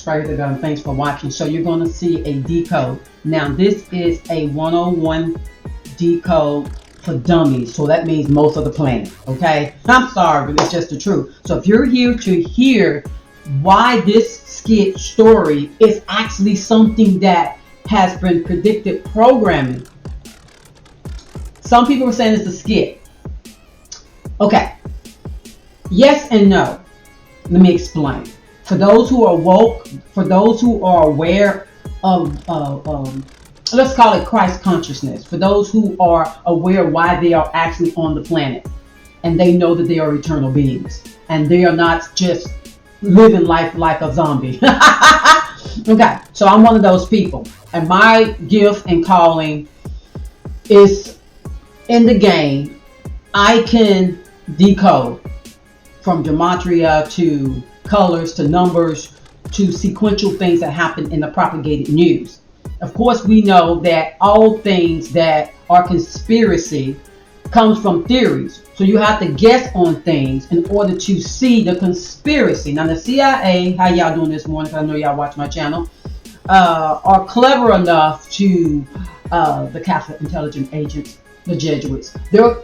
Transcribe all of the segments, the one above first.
subscribers that done. Thanks for watching. So you're going to see a decode. Now this is a 101 decode for dummies. So that means most of the planet. Okay, I'm sorry, but it's just the truth. So if you're here to hear why this skit story is actually something that has been predicted programming. Some people are saying it's a skit. Okay. Yes and no. Let me explain. For those who are woke, for those who are aware of, let's call it Christ consciousness, for those who are aware why they are actually on the planet, and they know that they are eternal beings, and they are not just living life like a zombie. Okay, so I'm one of those people, and my gift and calling is in the game. I can decode from gematria to colors to numbers to sequential things that happen in the propagated news. Of course, we know that all things that are conspiracy comes from theories. So you have to guess on things in order to see the conspiracy. Now the CIA, how y'all doing this morning? I know y'all watch my channel, are clever enough to, the Catholic intelligence agents, the Jesuits, they're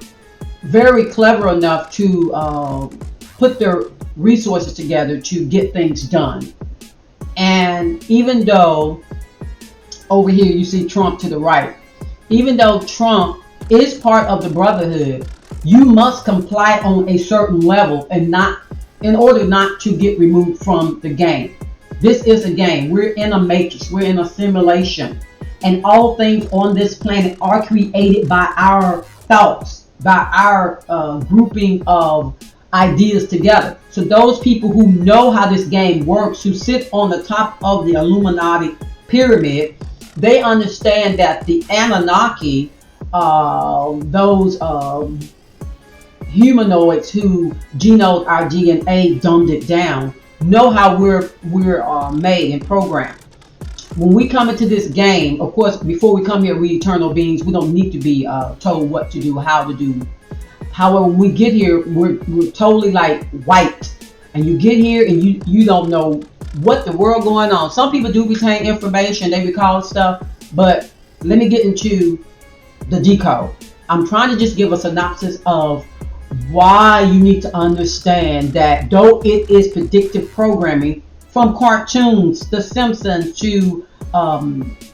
very clever enough to put their resources together to get things done. And even though over here you see Trump to the right, even though Trump is part of the brotherhood, you must comply on a certain level and not in order not to get removed from the game. This is a game. We're in a matrix. We're in a simulation. And all things on this planet are created by our thoughts, by our grouping of ideas together. So those people who know how this game works, who sit on the top of the Illuminati pyramid, they understand that the Anunnaki, those humanoids who genome our DNA, dumbed it down, know how we're made and programmed. When we come into this game, of course, before we come here, we eternal beings. We don't need to be told what to do, how to do. However, when we get here, we're totally like white. And you get here and you don't know what the world going on. Some people do retain information, they recall stuff. But let me get into the decode. I'm trying to just give a synopsis of why you need to understand that though it is predictive programming, from cartoons, The Simpsons, to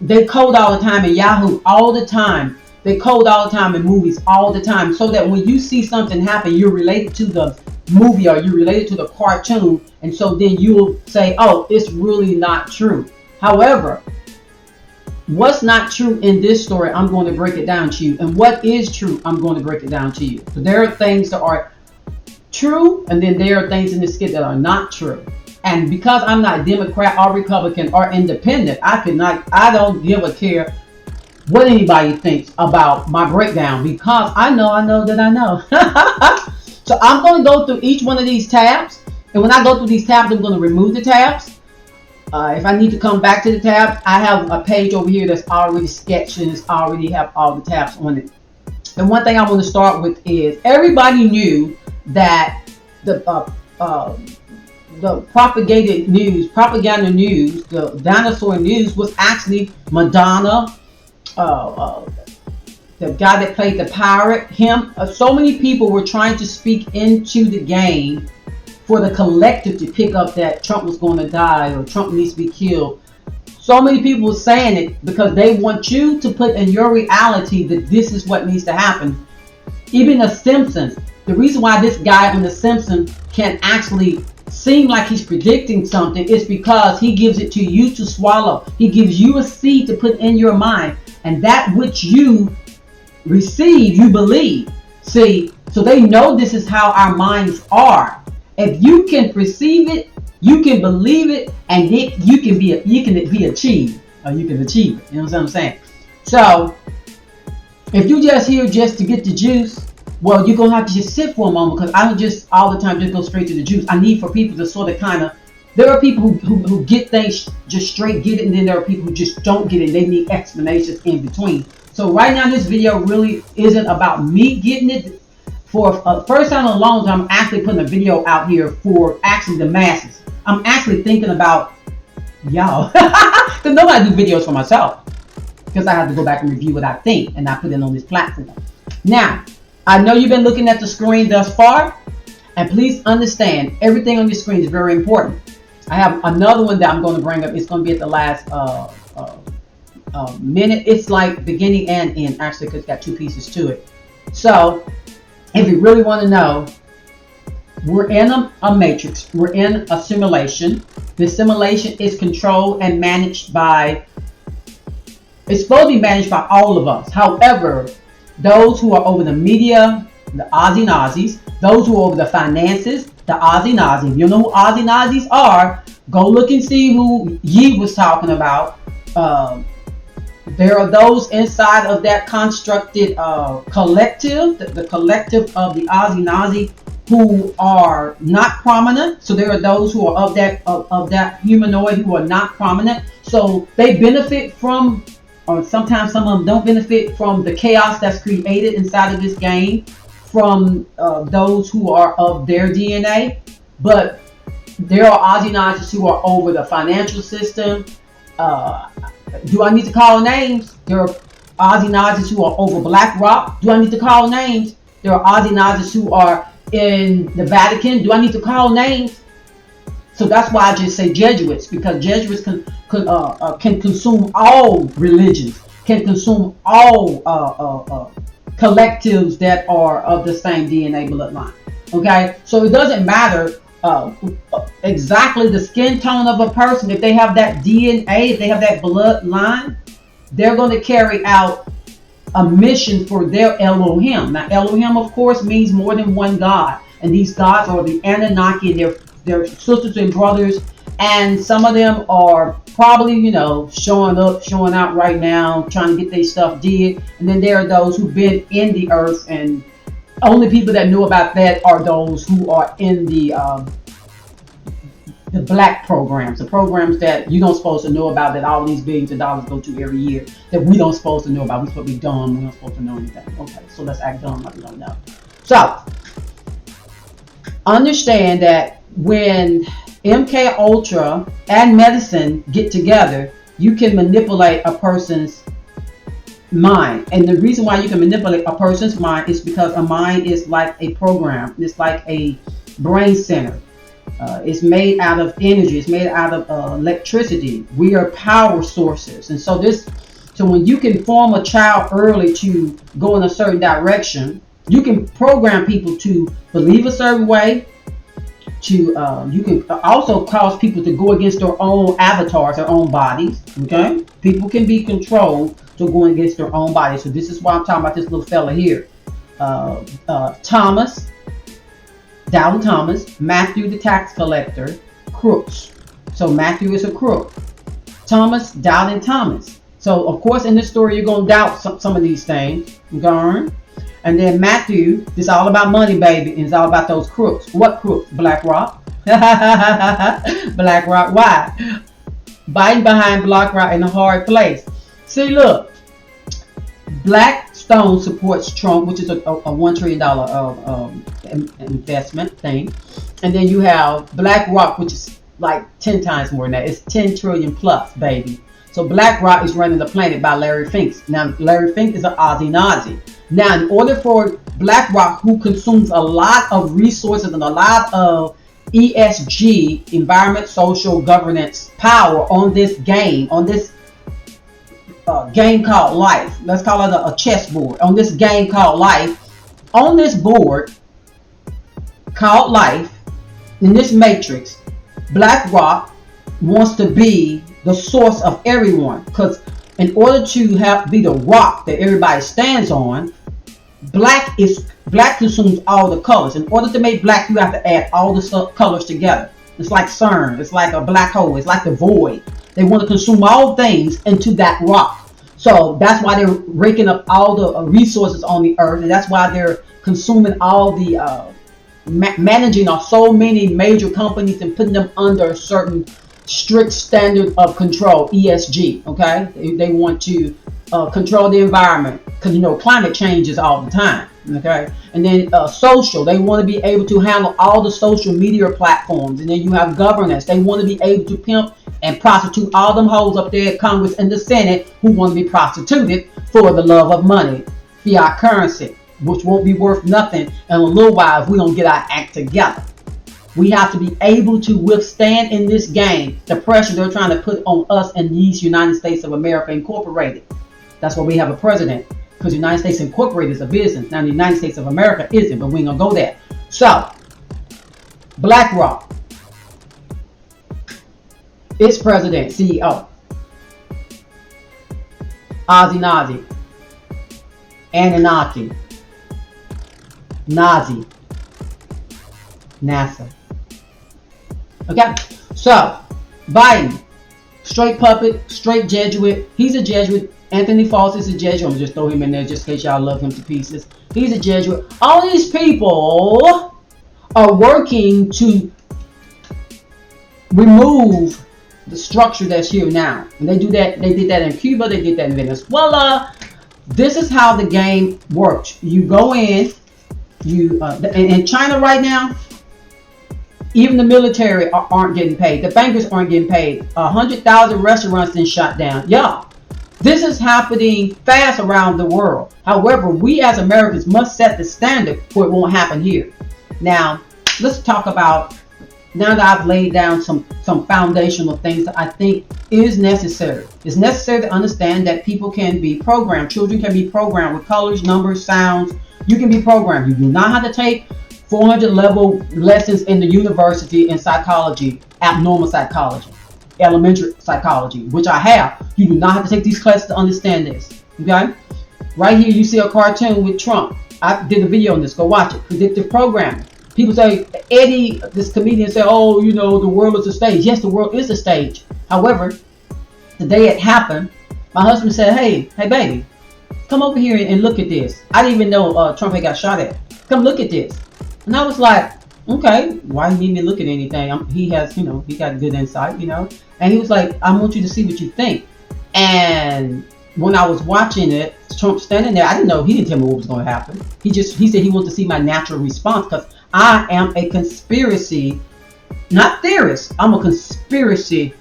they code all the time in Yahoo all the time. They code all the time in movies all the time, so that when you see something happen, you're related to the movie or you're related to the cartoon, and so then you'll say, oh, it's really not true. However, what's not true in this story, I'm going to break it down to you, and what is true, I'm going to break it down to you. So there are things that are true, and then there are things in the skit that are not true. And because I'm not Democrat or Republican or independent, I don't give a care what anybody thinks about my breakdown, because I know that I know. So I'm going to go through each one of these tabs, and when I go through these tabs, I'm going to remove the tabs. If I need to come back to the tabs, I have a page over here that's already sketched and it's already have all the tabs on it. And one thing I want to start with is everybody knew that the propaganda news, the dinosaur news was actually Madonna, the guy that played the pirate, him. So many people were trying to speak into the game for the collective to pick up that Trump was going to die or Trump needs to be killed. So many people were saying it because they want you to put in your reality that this is what needs to happen. Even The Simpsons, the reason why this guy on The Simpsons can actually seem like he's predicting something is because he gives it to you to swallow. He gives you a seed to put in your mind, and that which you receive, you believe. See, so they know this is how our minds are. If you can perceive it, you can believe it, and you can be achieved, or you can achieve it. You know what I'm saying? So if you just here just to get the juice, well, you're gonna have to just sit for a moment, because I don't just all the time just go straight to the juice. I need for people to sort of kind of. There are people who get things just straight get it, and then there are people who just don't get it. They need explanations in between. So right now, this video really isn't about me getting it. For first time in a long time, I'm actually putting a video out here for actually the masses. I'm actually thinking about y'all. Because nobody do videos for myself. Because I have to go back and review what I think and I put it on this platform. Now, I know you've been looking at the screen thus far. And please understand, everything on your screen is very important. I have another one that I'm going to bring up. It's going to be at the last minute. It's like beginning and end, actually, because it's got two pieces to it. So, if you really want to know, we're in a matrix. We're in a simulation. The simulation is controlled and managed by, it's supposed to be managed by all of us. However, those who are over the media, the Aussie Nazis, those who are over the finances, the Aussie Nazis. If you know who Aussie Nazis are, go look and see who Yi was talking about. There are those inside of that constructed collective, the collective of the Aussie Nazi, who are not prominent. So there are those who are of that humanoid who are not prominent. So they benefit from, or sometimes some of them don't benefit from the chaos that's created inside of this game from those who are of their DNA. But there are Aussie Nazis who are over the financial system. Do I need to call names? There are Aussie Nazis who are over BlackRock. Do I need to call names? There are Aussie Nazis who are in the Vatican. Do I need to call names? So that's why I just say Jesuits, because Jesuits can consume all religions, can consume all collectives that are of the same DNA bloodline. Okay, so it doesn't matter exactly the skin tone of a person. If they have that DNA, if they have that bloodline, they're going to carry out a mission for their Elohim. Now, Elohim, of course, means more than one God, and these gods are the Anunnaki, their sisters and brothers, and some of them are probably, showing out right now, trying to get their stuff did. And then there are those who've been in the earth, and only people that know about that are those who are in the black programs, the programs that you don't supposed to know about, that all these billions of dollars go to every year, that we don't supposed to know about. We're supposed to be dumb. We're not supposed to know anything. Okay, so let's act dumb like we don't know. So understand that when MK Ultra and medicine get together, you can manipulate a person's mind. And the reason why you can manipulate a person's mind is because a mind is like a program. It's like a brain center. It's made out of energy. It's made out of electricity. We are power sources. And so when you can form a child early to go in a certain direction, you can program people to believe a certain way. You can also cause people to go against their own avatars, their own bodies. Okay, people can be controlled to go against their own bodies. So this is why I'm talking about this little fella here, Dalton Thomas, Matthew the tax collector, crooks. So Matthew is a crook. Thomas, Dalton Thomas. So of course in this story you're gonna doubt some of these things. Okay? And then Matthew, it's all about money, baby, and it's all about those crooks. What crooks? BlackRock. BlackRock. Why? Biting behind BlackRock in a hard place. See, look. Blackstone supports Trump, which is a $1 trillion investment thing. And then you have BlackRock, which is like 10 times more than that. It's 10 trillion plus, baby. So BlackRock is running the planet by Larry Fink. Now, Larry Fink is an Aussie Nazi. Now, in order for BlackRock, who consumes a lot of resources and a lot of ESG, environment, social, governance, power on this game, on this game called life. Let's call it a chessboard. On this game called life, on this board called life, in this matrix, BlackRock wants to be the source of everyone. Because in order to be the rock that everybody stands on, black consumes all the colors. In order to make black, you have to add all the colors together. It's like CERN. It's like a black hole. It's like the void. They want to consume all things into that rock. So that's why they're raking up all the resources on the earth, and that's why they're consuming all the managing of so many major companies and putting them under a certain strict standard of control, ESG. Okay, they want to control the environment, because climate changes all the time. Okay, and then social, they want to be able to handle all the social media platforms. And then you have governance, they want to be able to pimp and prostitute all them hoes up there at Congress and the Senate who want to be prostituted for the love of money, fiat currency, which won't be worth nothing in a little while if we don't get our act together. We have to be able to withstand in this game the pressure they're trying to put on us and these United States of America Incorporated. That's why we have a president, because the United States Incorporated is a business. Now the United States of America isn't, but we ain't gonna go there. So, BlackRock, its president, CEO, Ozzy Nazi, Anunnaki, Nazi, NASA. Okay, so Biden, straight puppet, straight Jesuit. He's a Jesuit. Anthony Fauci is a Jesuit. I'm gonna just throw him in there just in case y'all love him to pieces. He's a Jesuit. All these people are working to remove the structure that's here now. And they do that. They did that in Cuba. They did that in Venezuela. This is how the game works. You go in. In China right now, even the military aren't getting paid. The bankers aren't getting paid. 100,000 restaurants been shut down. Yeah, this is happening fast around the world. However, we as Americans must set the standard for it won't happen here. Now, let's talk about, now that I've laid down some foundational things that I think is necessary. It's necessary to understand that people can be programmed. Children can be programmed with colors, numbers, sounds. You can be programmed. You do not have to take 400 level lessons in the university in psychology, abnormal psychology, elementary psychology, which I have. You do not have to take these classes to understand this. Okay? Right here, you see a cartoon with Trump. I did a video on this. Go watch it. Predictive programming. People say, Eddie, this comedian said, oh, you know, the world is a stage. Yes, the world is a stage. However, the day it happened, my husband said, hey, baby, come over here and look at this. I didn't even know Trump had got shot at. Come look at this. And I was like, okay, why do you need me to look at anything? He has, he got good insight, And he was like, I want you to see what you think. And when I was watching it, Trump standing there, I didn't know, he didn't tell me what was going to happen. He said he wanted to see my natural response because I am a conspiracy, not theorist. I'm a conspiracy.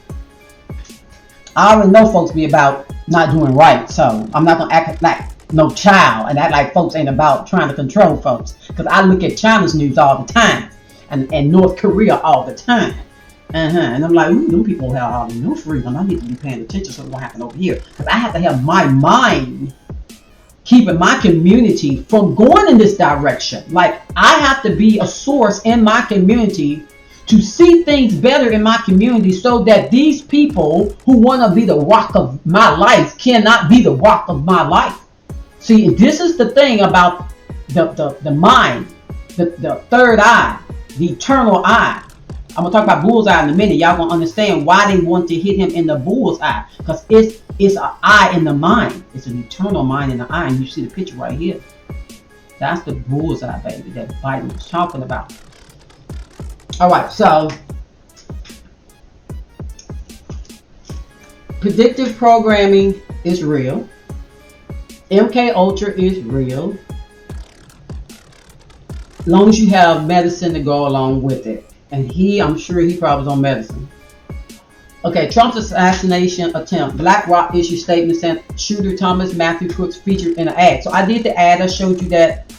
I already know folks be about not doing right, so I'm not going to act like no child and act like folks ain't about trying to control folks, because I look at China's news all the time and North Korea all the time, and I'm like, ooh, them people have all no freedom. I need to be paying attention to what happened over here, because I have to have my mind keeping my community from going in this direction. Like, I have to be a source in my community to see things better in my community, so that these people who want to be the rock of my life cannot be the rock of my life. See, this is the thing about the mind, the third eye, the eternal eye. I'm going to talk about Bullseye in a minute. Y'all going to understand why they want to hit him in the bullseye. Because it's an eye in the mind. It's an eternal mind in the eye. And you see the picture right here. That's the bullseye, baby, that Biden was talking about. All right, so predictive programming is real. MK Ultra is real, as long as you have medicine to go along with it. And I'm sure he probably was on medicine. Okay, Trump's assassination attempt. BlackRock issued statement saying shooter Thomas Matthew Crooks featured in an ad. So I did the ad. I showed you that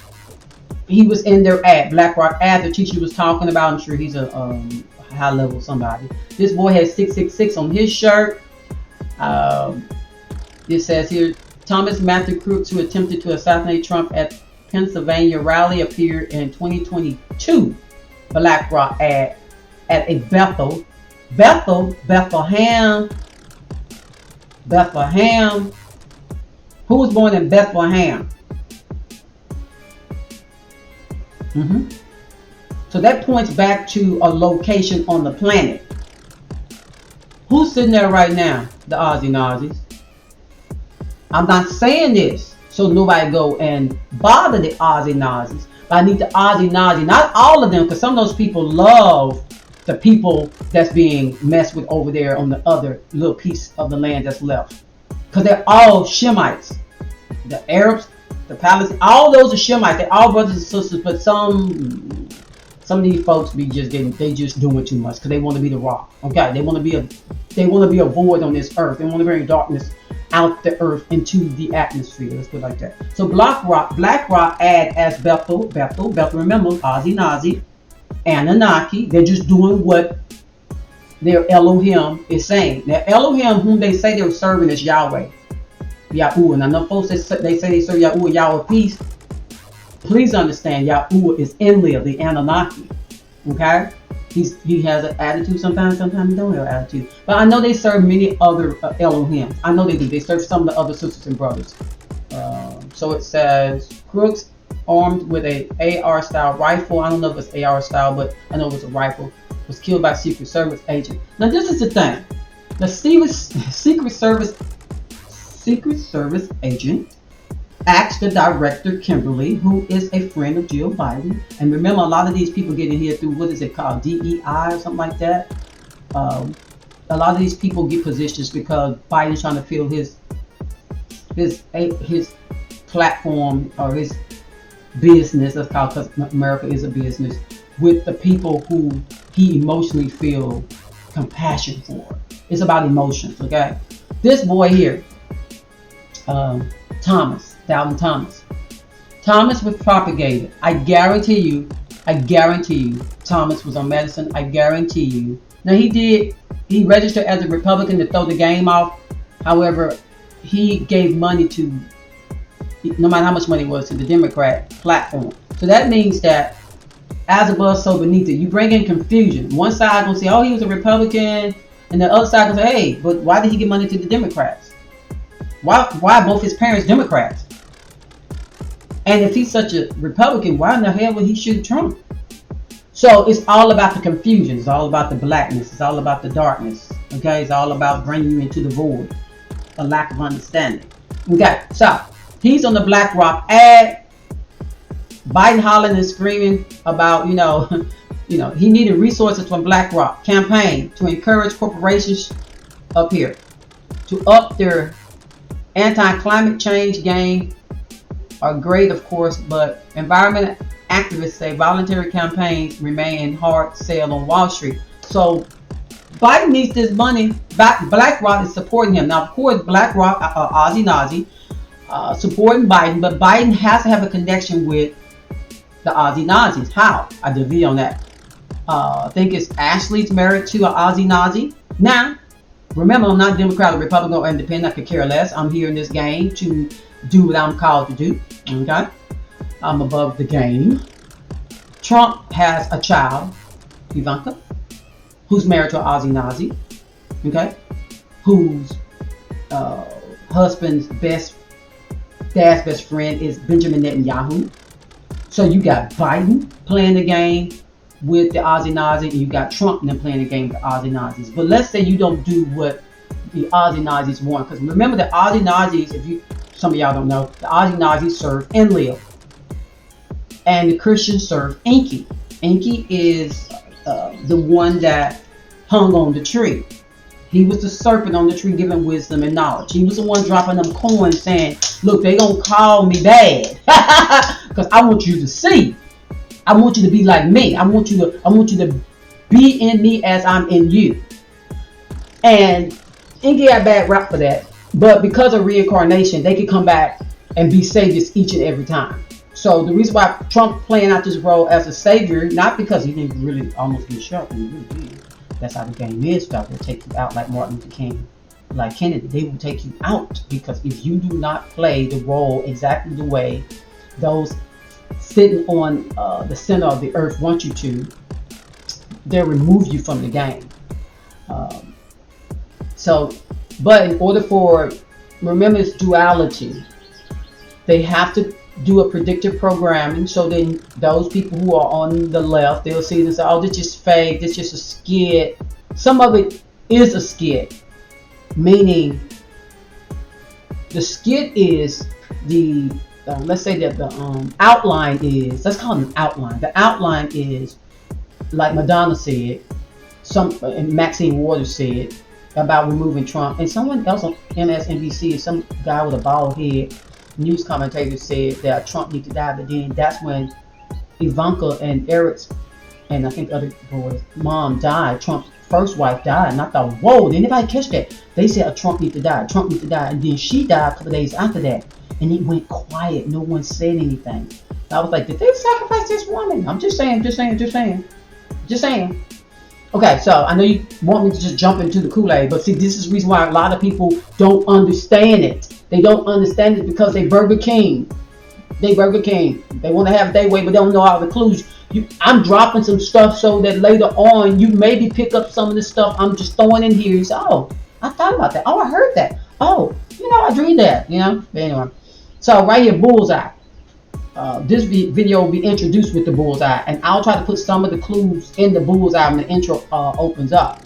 he was in their ad, BlackRock ad. The teacher was talking about. I'm sure he's a high level somebody. This boy has 666 on his shirt. It says here, Thomas Matthew Crooks, who attempted to assassinate Trump at Pennsylvania rally, appeared in 2022 BlackRock ad at a Bethlehem. Who was born in Bethlehem? So that points back to a location on the planet. Who's sitting there right now? The Aussie Nazis. I'm not saying this so nobody go and bother the Aussie Nazis, but I need the Aussie Nazis, not all of them, because some of those people love the people that's being messed with over there on the other little piece of the land that's left, because they're all Shemites. The Arabs, the Palestinians, all those are Shemites. They're all brothers and sisters, but some some of these folks be just they just doing too much because they want to be the rock. Okay, they want to be a void on this earth. They want to bring darkness out the earth into the atmosphere. Let's put it like that. So Black Rock add as Bethel. Remember, Ozzy Nazi, Anunnaki. They're just doing what their Elohim is saying. Now Elohim, whom they say they're serving, is Yahweh, Yahuwah. Now, enough folks they say they serve Yahuwah, Yahweh peace. Please understand, Yahuwah is Enlil, the Anunnaki. Okay, he has an attitude sometimes he don't have an attitude. But I know they serve many other Elohim. I know they do. They serve some of the other sisters and brothers. So it says crooks armed with a AR style rifle. I don't know if it's AR style, but I know it was a rifle. Was killed by Secret Service agent. Now this is the thing. The Secret Service agent asked the director Kimberly, who is a friend of Jill Biden. And remember, a lot of these people get in here through, what is it called, DEI or something like that. A lot of these people get positions because Biden's trying to fill his platform or his business, that's called, because America is a business, with the people who he emotionally feel compassion for. It's about emotions, okay? This boy here, Dalton Thomas was propagated. I guarantee you, Thomas was on medicine. I guarantee you. Now he registered as a Republican to throw the game off. However, he gave money to, no matter how much money it was, to the Democrat platform. So that means that as above, so beneath it. You bring in confusion. One side gonna say, oh, he was a Republican, and the other side gonna say, hey, but why did he give money to the Democrats? Why both his parents Democrats? And if he's such a Republican, why in the hell would he shoot Trump? So it's all about the confusion. It's all about the blackness. It's all about the darkness. Okay, it's all about bringing you into the void, a lack of understanding. Okay, so he's on the Black Rock ad. Biden hollering and screaming about, he needed resources from Black Rock campaign to encourage corporations up here to up their anti-climate change game are great, of course, but environmental activists say voluntary campaigns remain hard sell on Wall Street. So Biden needs this money. Black Rock is supporting him. Now, of course, Black Rock, Ozzy Nazi, supporting Biden, but Biden has to have a connection with the Ozzy Nazis. How? I did a video on that. I think it's Ashley's married to an Ozzy Nazi. Now, remember, I'm not Democrat or Republican or independent. I could care less. I'm here in this game to do what I'm called to do. Okay? I'm above the game. Trump has a child, Ivanka, who's married to an Ozzy Nazi. Okay? Whose husband's dad's best friend is Benjamin Netanyahu. So you got Biden playing the game with the Ozzy Nazis, and you got Trump and them playing the game with the Ozzy Nazis. But let's say you don't do what the Ozzy Nazis want, because remember the Ozzy Nazis, some of y'all don't know, the Ozzy Nazis serve Enlil, and the Christians serve Enki. Enki is the one that hung on the tree. He was the serpent on the tree giving wisdom and knowledge. He was the one dropping them coins saying, look, they gonna call me bad because I want you to see. I want you to be like me. I want you to be in me as I'm in you. And Enki got a bad rap for that. But because of reincarnation, they could come back and be saviors each and every time. So the reason why Trump playing out this role as a savior, not because he didn't really almost get shot, and he really did. That's how the game is. They'll take you out like Martin Luther King, like Kennedy. They will take you out because if you do not play the role exactly the way those sitting on the center of the earth want you to, they'll remove you from the game. But in order for, remember it's duality, they have to do a predictive programming, so then those people who are on the left, they'll see this, oh, this is fake, this is just a skit. Some of it is a skit, meaning the skit is the let's say that the outline is, let's call it an outline. The outline is, like Madonna said, and Maxine Waters said about removing Trump, and someone else on MSNBC, some guy with a bald head news commentator said that Trump needs to die. But then that's when Ivanka and Eric's and I think other boys' mom died. Trump's first wife died, and I thought, whoa, did anybody catch that? They said Trump needs to die. Trump needs to die, and then she died a couple days after that, and it went quiet. No one said anything. I was like, did they sacrifice this woman? I'm just saying. Okay, so I know you want me to just jump into the Kool-Aid, but see, this is the reason why a lot of people don't understand it. They don't understand it because they Burger King. They Burger King. They want to have their way, but they don't know all the clues. I'm dropping some stuff so that later on you maybe pick up some of the stuff I'm just throwing in here. You say, oh, I thought about that. Oh, I heard that. Oh, I dreamed that. But anyway, so right here, Bullseye. This video will be introduced with the bullseye, and I'll try to put some of the clues in the bullseye when the intro opens up.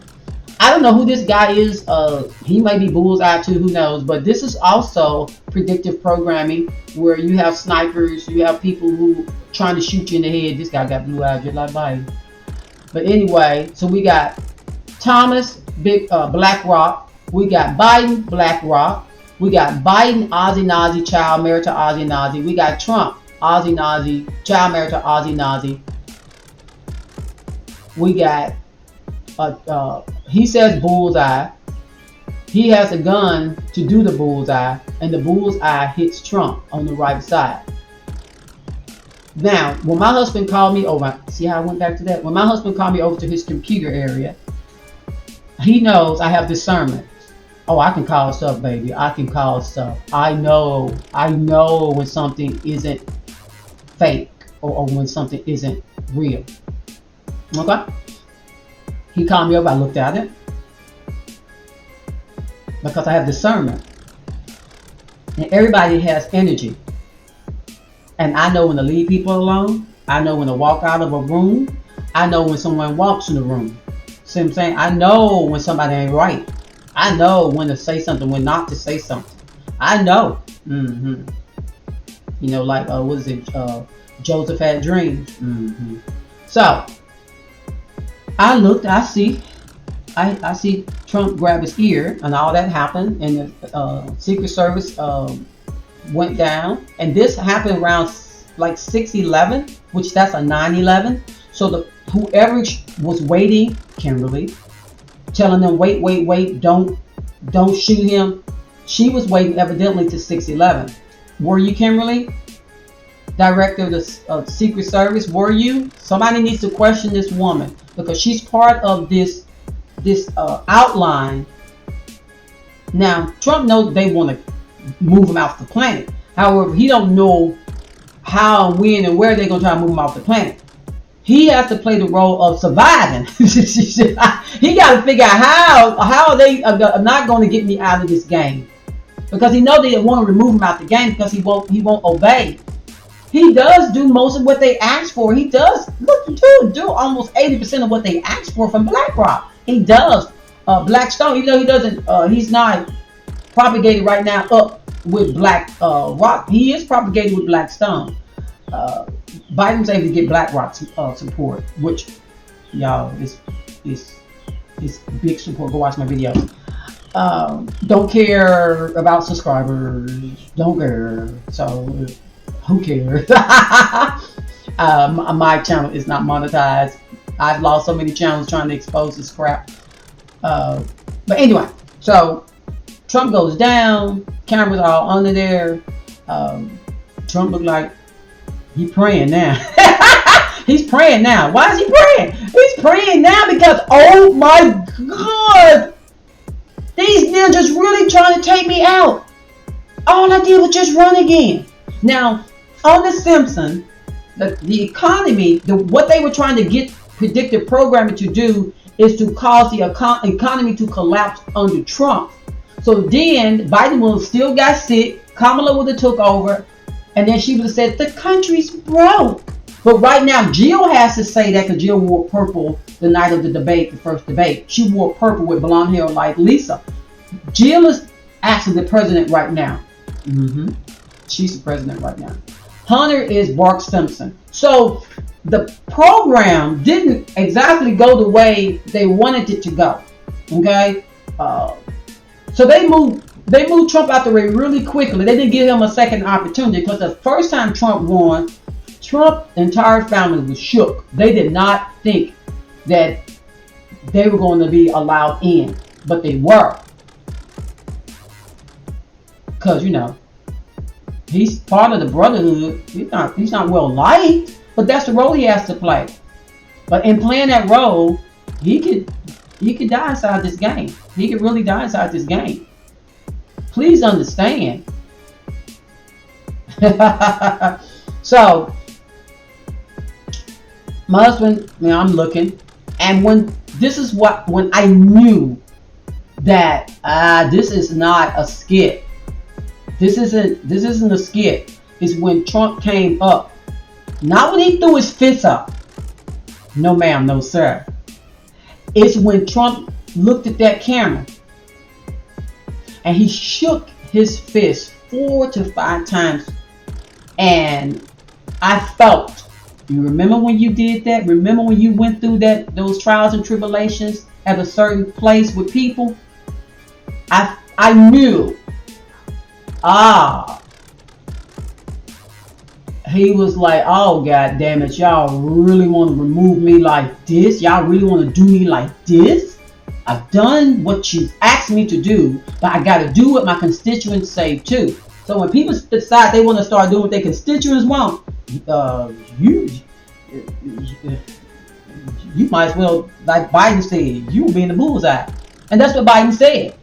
I don't know who this guy is. He may be bullseye too, who knows, but this is also predictive programming where you have snipers, you have people who trying to shoot you in the head. This guy got blue eyes just like Biden. But anyway, so we got Thomas, BlackRock. We got Biden, BlackRock. We got Biden, Ozzy Nazi, child married to Ozzy Nazi. We got Trump, Ozzy Nazi, child married to Ozzy Nazi. We got, he says bullseye. He has a gun to do the bullseye, and the bullseye hits Trump on the right side. Now, when my husband called me over, see how I went back to that? When my husband called me over to his computer area, he knows I have discernment. Oh, I can call stuff, baby. I can call stuff. I know when something isn't fake or when something isn't real. Okay? He called me over. I looked at it because I have discernment. And everybody has energy. And I know when to leave people alone. I know when to walk out of a room. I know when someone walks in the room. See what I'm saying? I know when somebody ain't right. I know when to say something, when not to say something. I know. Like, what is it? Joseph had dreams. So, I looked, I see Trump grab his ear, and all that happened, and the Secret Service went down. And this happened around like 6/11, which that's a 9/11. So whoever was waiting, Kimberly, telling them, wait, don't shoot him. She was waiting evidently to 6/11. Were you, Kimberly? Director of the Secret Service, were you? Somebody needs to question this woman because she's part of this outline. Now, Trump knows they want to move him off the planet. However, he don't know how, when, and where they're going to try to move him off the planet. He has to play the role of surviving. He got to figure out how they are not going to get me out of this game, because he knows they want to remove him out the game because he won't obey. He does do most of what they ask for. He does do almost 80% of what they ask for from BlackRock. He does. Blackstone, even though he doesn't, he's not propagated right now up with BlackRock. He is propagated with Blackstone. Biden's able to get BlackRock support, which, y'all, is big support. Go watch my videos. Don't care about subscribers. Don't care. So who cares? My channel is not monetized. I've lost so many channels trying to expose this crap. But anyway, so Trump goes down. Cameras are all under there. Trump looked like he's praying now. He's praying now. Why is he praying? He's praying now because, oh my God, these ninjas really trying to take me out. All I did was just run again. Now, on The Simpsons, the economy, what they were trying to get predictive programming to do is to cause the economy to collapse under Trump. So then Biden would have still got sick. Kamala would have took over. And then she would have said, the country's broke. But right now, Jill has to say that because Jill wore purple the night of the debate, the first debate. She wore purple with blonde hair like Lisa. Jill is actually the president right now. She's the president right now. Hunter is Bart Simpson. So the program didn't exactly go the way they wanted it to go. Okay? So they moved Trump out the way really quickly. They didn't give him a second opportunity because the first time Trump won, Trump's entire family was shook. They did not think that they were going to be allowed in, but they were. Because, you know, he's part of the brotherhood. He's not well liked, but that's the role he has to play. But in playing that role, he could die inside this game. He could really die inside this game. Please understand. So, my husband, I'm looking, and when I knew that this is not a skit. This isn't a skit. It's when Trump came up. Not when he threw his fist up. No ma'am, no sir. It's when Trump looked at that camera and he shook his fist 4 to 5 times, and I felt. You remember when you did that? Remember when you went through those trials and tribulations at a certain place with people? I knew. He was like, oh god damn it, y'all really want to remove me like this? Y'all really want to do me like this? I've done what you asked me to do, but I got to do what my constituents say too. So when people decide they want to start doing what their constituents want, you might as well, like Biden said, you will be in the bullseye. And that's what Biden said.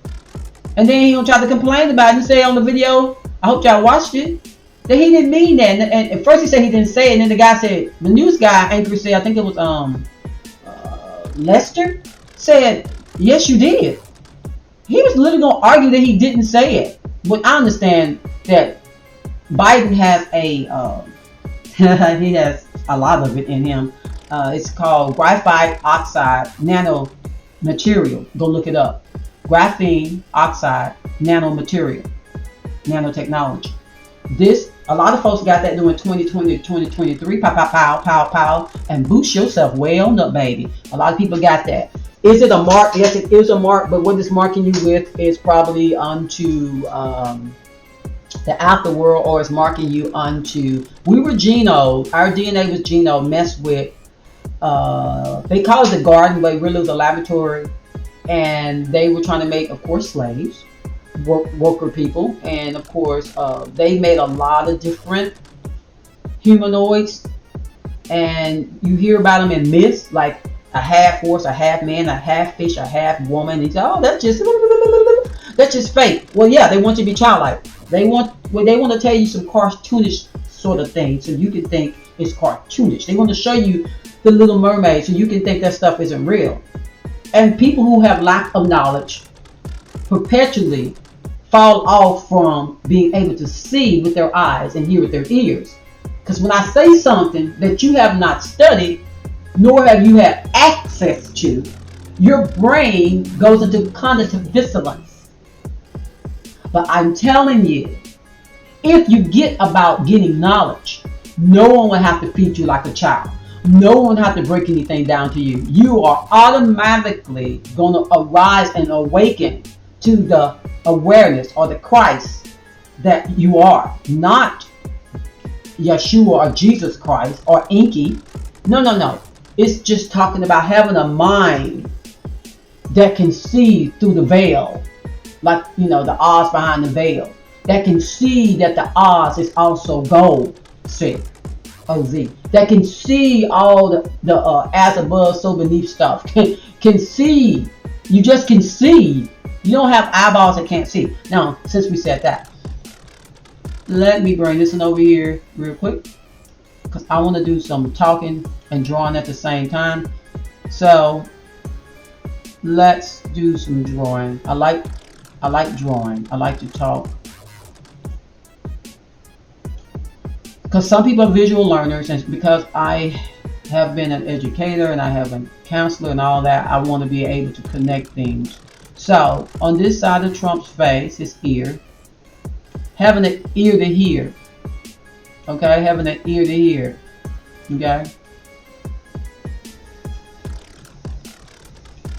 And then he gonna try to complain about it and say on the video, I hope y'all watched it, that he didn't mean that. And at first he said he didn't say it, and then the guy said, the news guy anchor said, I think it was Lester, said, yes you did. He was literally gonna argue that he didn't say it. But I understand that Biden has he has a lot of it in him. It's called graphite oxide nanomaterial. Go look it up. Graphene oxide nanomaterial, nanotechnology. A lot of folks got that during 2020 to 2023. Pow, pow, pow, pow, pow, and boost yourself way on up, baby. A lot of people got that. Is it a mark? Yes, it is a mark. But what it's marking you with is probably onto the afterworld, or it's marking you onto. We were Geno. Our DNA was Geno messed with. They call it the garden, but it really was a laboratory. And they were trying to make, of course, slaves, worker people, and of course, they made a lot of different humanoids. And you hear about them in myths, like a half horse, a half man, a half fish, a half woman. And you say, oh, that's just fake. Well, yeah, they want you to be childlike. They want to tell you some cartoonish sort of thing, so you can think it's cartoonish. They want to show you the Little Mermaid, so you can think that stuff isn't real. And people who have lack of knowledge perpetually fall off from being able to see with their eyes and hear with their ears. Because when I say something that you have not studied, nor have you had access to, your brain goes into cognitive dissonance. But I'm telling you, if you get about getting knowledge, no one will have to feed you like a child. No one has to break anything down to you. You are automatically going to arise and awaken to the awareness or the Christ that you are. Not Yeshua or Jesus Christ or Inky. No. It's just talking about having a mind that can see through the veil. Like, the Oz behind the veil. That can see that the Oz is also gold. See. OZ. That can see all the as above, so beneath stuff. Can see. You just can see. You don't have eyeballs that can't see. Now, since we said that, let me bring this one over here real quick, because I want to do some talking and drawing at the same time. So let's do some drawing. I like drawing. I like to talk. Because some people are visual learners, and because I have been an educator and I have a counselor and all that, I want to be able to connect things. So on this side of Trump's face, his ear, having an ear to hear. Okay, having an ear to hear. Okay.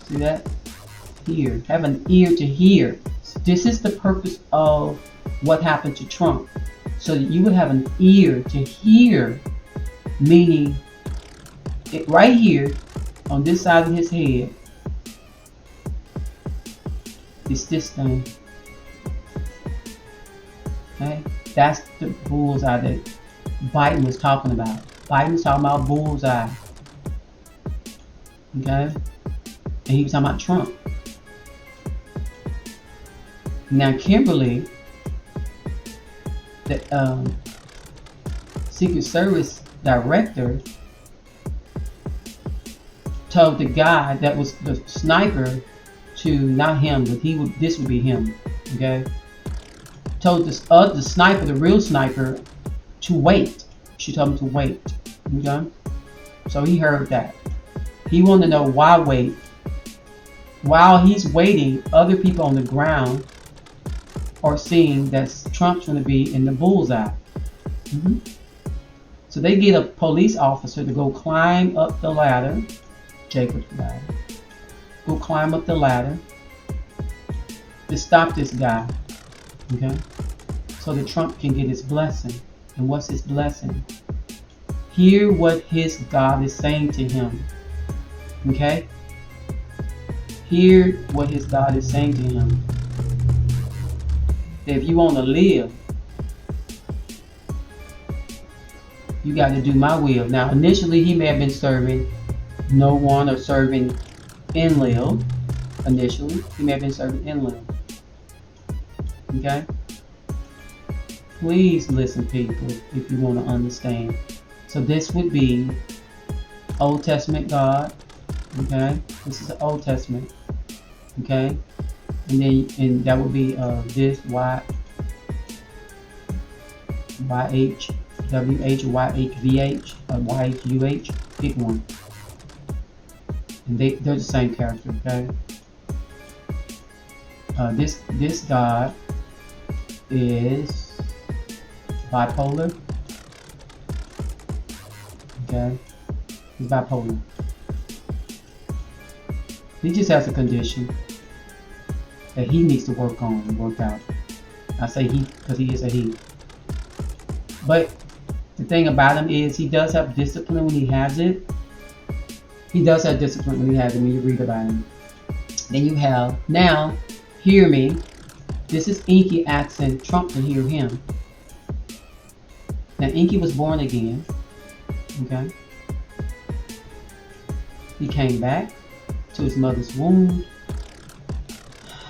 See that? Hear. Have an ear to hear. This is the purpose of what happened to Trump. So that you would have an ear to hear meaning it right here on this side of his head is this thing. Okay, that's the bullseye that Biden was talking about. Biden was talking about bullseye. Okay, and he was talking about Trump. Now Kimberly, the Secret Service director, told the guy that was the sniper to, not him, but this would be him. Okay, told the sniper, the real sniper, to wait. She told him to wait. Okay, so he heard that. He wanted to know why wait. While he's waiting, other people on the ground are seeing that Trump's going to be in the bullseye. So they get a police officer to go climb up the ladder, Jacob's ladder. Go climb up the ladder to stop this guy. Okay? So that Trump can get his blessing. And what's his blessing? Hear what his God is saying to him. Okay? Hear what his God is saying to him. If you want to live, you got to do my will. Now, initially, he may have been serving no one or serving Enlil. Initially, he may have been serving Enlil. Okay? Please listen, people, if you want to understand. So this would be Old Testament God. Okay? This is the Old Testament. Okay? And that would be this YHWH or YHVH or YHUH. Pick one. And they're the same character. Okay? This God is bipolar. Okay? He's bipolar. He just has a condition that he needs to work on and work out. I say he because he is a he. But the thing about him is he does have discipline when he has it. He does have discipline when he has it when you read about him. Then you have, now, hear me. This is Inky asking Trump to hear him. Now Inky was born again. Okay. He came back to his mother's womb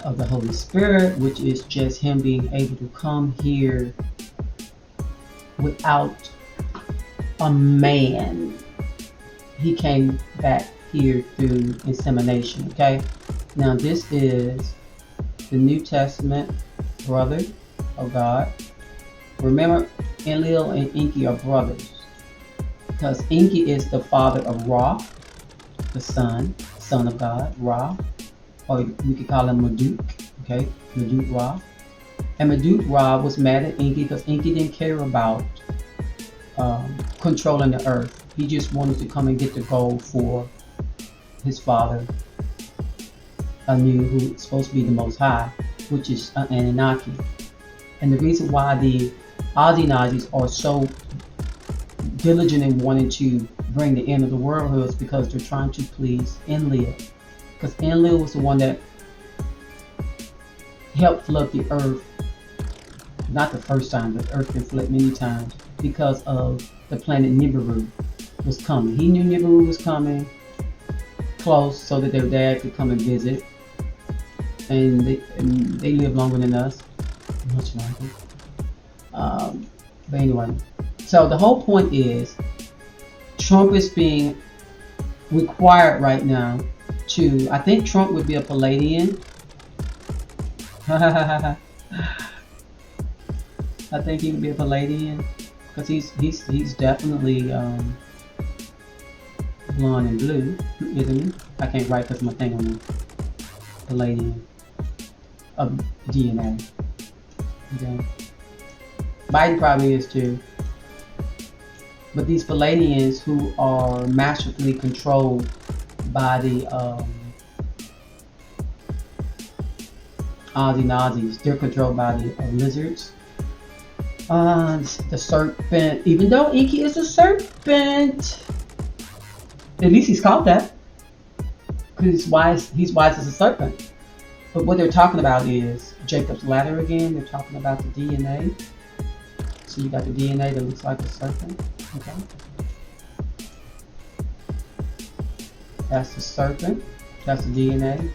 of the Holy Spirit, which is just him being able to come here without a man. He came back here through insemination. Okay, now this is the New Testament brother of God. Remember, Enlil and Inky are brothers because Inky is the father of Ra, the son of God, Ra. Or we could call him Marduk, okay? Marduk Ra. And Marduk Ra was mad at Inky because Inky didn't care about controlling the earth. He just wanted to come and get the gold for his father, Anu, who's supposed to be the Most High, which is Anunnaki. And the reason why the Anunnakis are so diligent in wanting to bring the end of the world is because they're trying to please Enlil. Because Enlil was the one that helped flood the earth. Not the first time, but the earth been flooded many times because of the planet Nibiru was coming. He knew Nibiru was coming close so that their dad could come and visit. And they live longer than us. Much longer. But anyway. So the whole point is Trump is being required right now to, I think Trump would be a Palladian. I think he would be a Palladian because he's definitely blonde and blue, isn't he? I can't write because my thing on the Palladian of DNA. Okay. Biden probably is too. But these Palladians who are masterfully controlled by the Ozzy Nazis, they're controlled by the lizards. The serpent, even though Inky is a serpent, at least he's called that. Because he's wise as a serpent. But what they're talking about is Jacob's ladder again. They're talking about the DNA. So you got the DNA that looks like a serpent. Okay. That's the serpent. That's the DNA.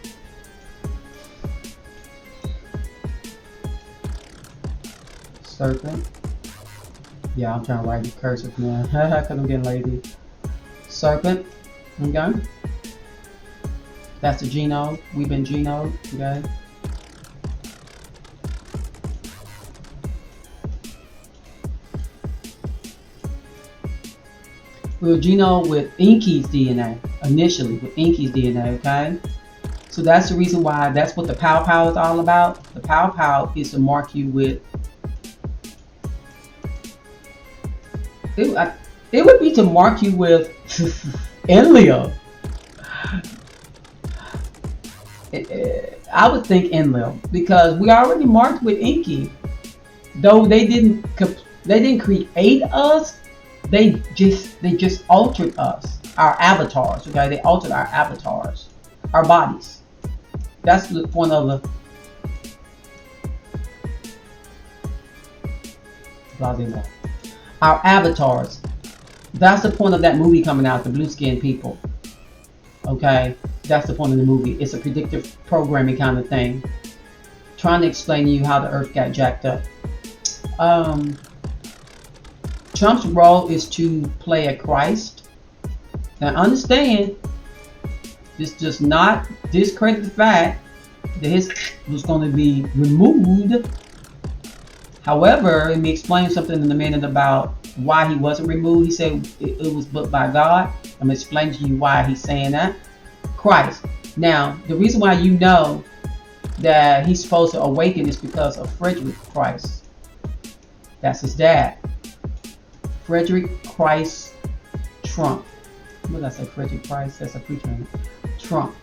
Serpent. Yeah, I'm trying to write the cursive now because I'm getting lazy. Serpent. Okay. That's the genome. We've been genome. Okay. We were genome with Inky's DNA initially, with Inky's DNA. Okay. So that's the reason why. That's what the pow pow is all about. The pow pow is to mark you with. It would be to mark you with Enlil. I would think Enlil because we already marked with Inky. Though they didn't create us. They just altered us, our avatars. Okay, they altered our avatars, our bodies. That's the point of the blah blah blah. Our avatars. That's the point of that movie coming out, the blue skinned people. Okay, that's the point of the movie. It's a predictive programming kind of thing, trying to explain to you how the earth got jacked up. Trump's role is to play a Christ. Now understand, this does not discredit the fact that his was going to be removed. However, let me explain something in a minute about why he wasn't removed. He said it was booked by God. I'm explaining to you why he's saying that. Christ. Now, the reason why you know that he's supposed to awaken is because of Frederick Christ. That's his dad. Frederick Christ Trump. What did I say? Frederick Christ? That's a preacher. Trump.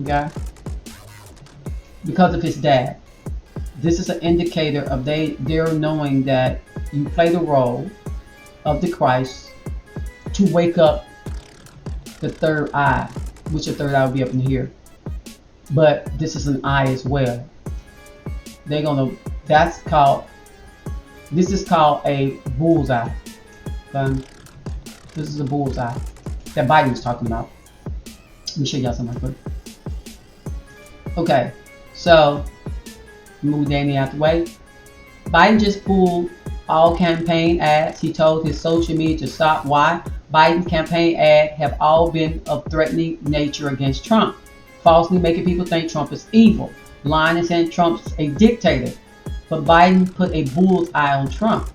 Okay? Because of his dad. This is an indicator of they're knowing that you play the role of the Christ to wake up the third eye, which the third eye will be up in here. But this is an eye as well. They're gonna. This is called a bullseye. This is a bullseye that Biden was talking about. Let me show y'all something quick. Okay, so move Danny out the way. Biden just pulled all campaign ads. He told his social media to stop. Why? Biden campaign ads have all been of threatening nature against Trump, falsely making people think Trump is evil, lying and saying Trump's a dictator. But Biden put a bull's eye on Trump.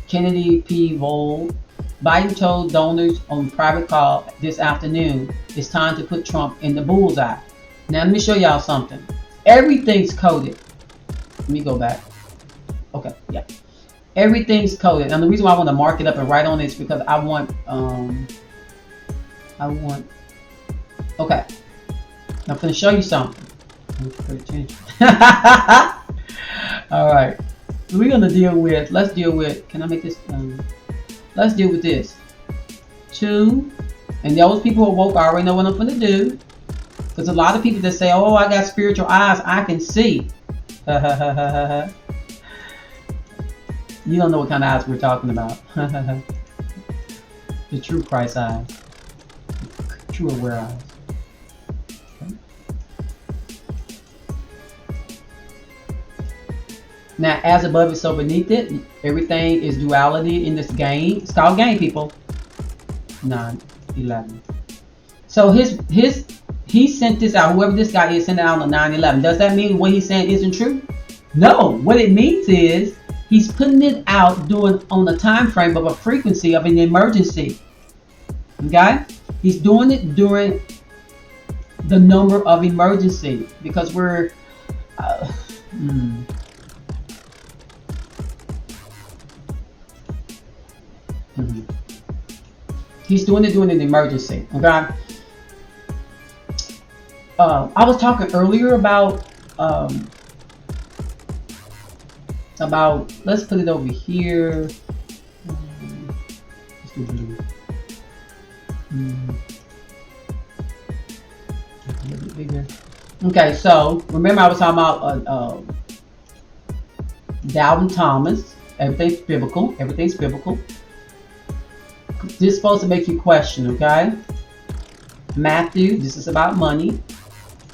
Kennedy P. Vold. Biden told donors on private call this afternoon it's time to put Trump in the bullseye. Now let me show y'all something. Everything's coded. Let me go back. Okay, yeah. Everything's coded. And the reason why I want to mark it up and write on it is because I want, okay. I'm going to show you something. Pay attention. All right. We're going to let's deal with, can I make this, let's deal with this. 2, and those people who are woke already know what I'm going to do. Because a lot of people that say, oh, I got spiritual eyes, I can see. You don't know what kind of eyes we're talking about. The true Christ eyes. True aware eyes. Okay. Now, as above is so beneath it, everything is duality in this game. It's called game, people. 9/11. So he sent this out. Whoever this guy is sent it out on 9/11. Does that mean what he's saying isn't true? No. What it means is he's putting it out on the time frame of a frequency of an emergency. Okay? He's doing it during the number of emergency because we're He's doing it during an emergency. Okay? I was talking earlier about about, let's put it over here. Let's do blue. A little bit bigger. Okay, so remember I was talking about Doubting Thomas. Everything's biblical. Everything's biblical. This is supposed to make you question, okay? Matthew, this is about money.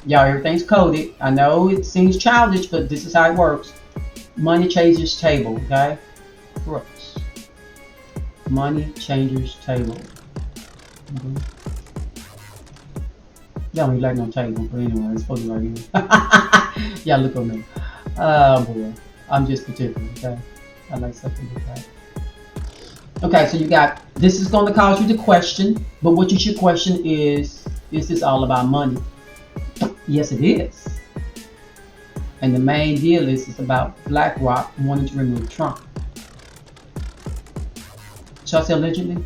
Y'all, everything's coded. I know it seems childish, but this is how it works. Money changes table, okay? Crooks. Money changes table. Y'all ain't like no table, but anyway, it's supposed to be right here. Y'all look on me. Oh boy. I'm just particular, okay? I like something like that. Okay, so you got, this is going to cause you to question, but what you should question is this all about money? Yes, it is. And the main deal is it's about BlackRock wanting to remove Trump. Shall I say allegedly?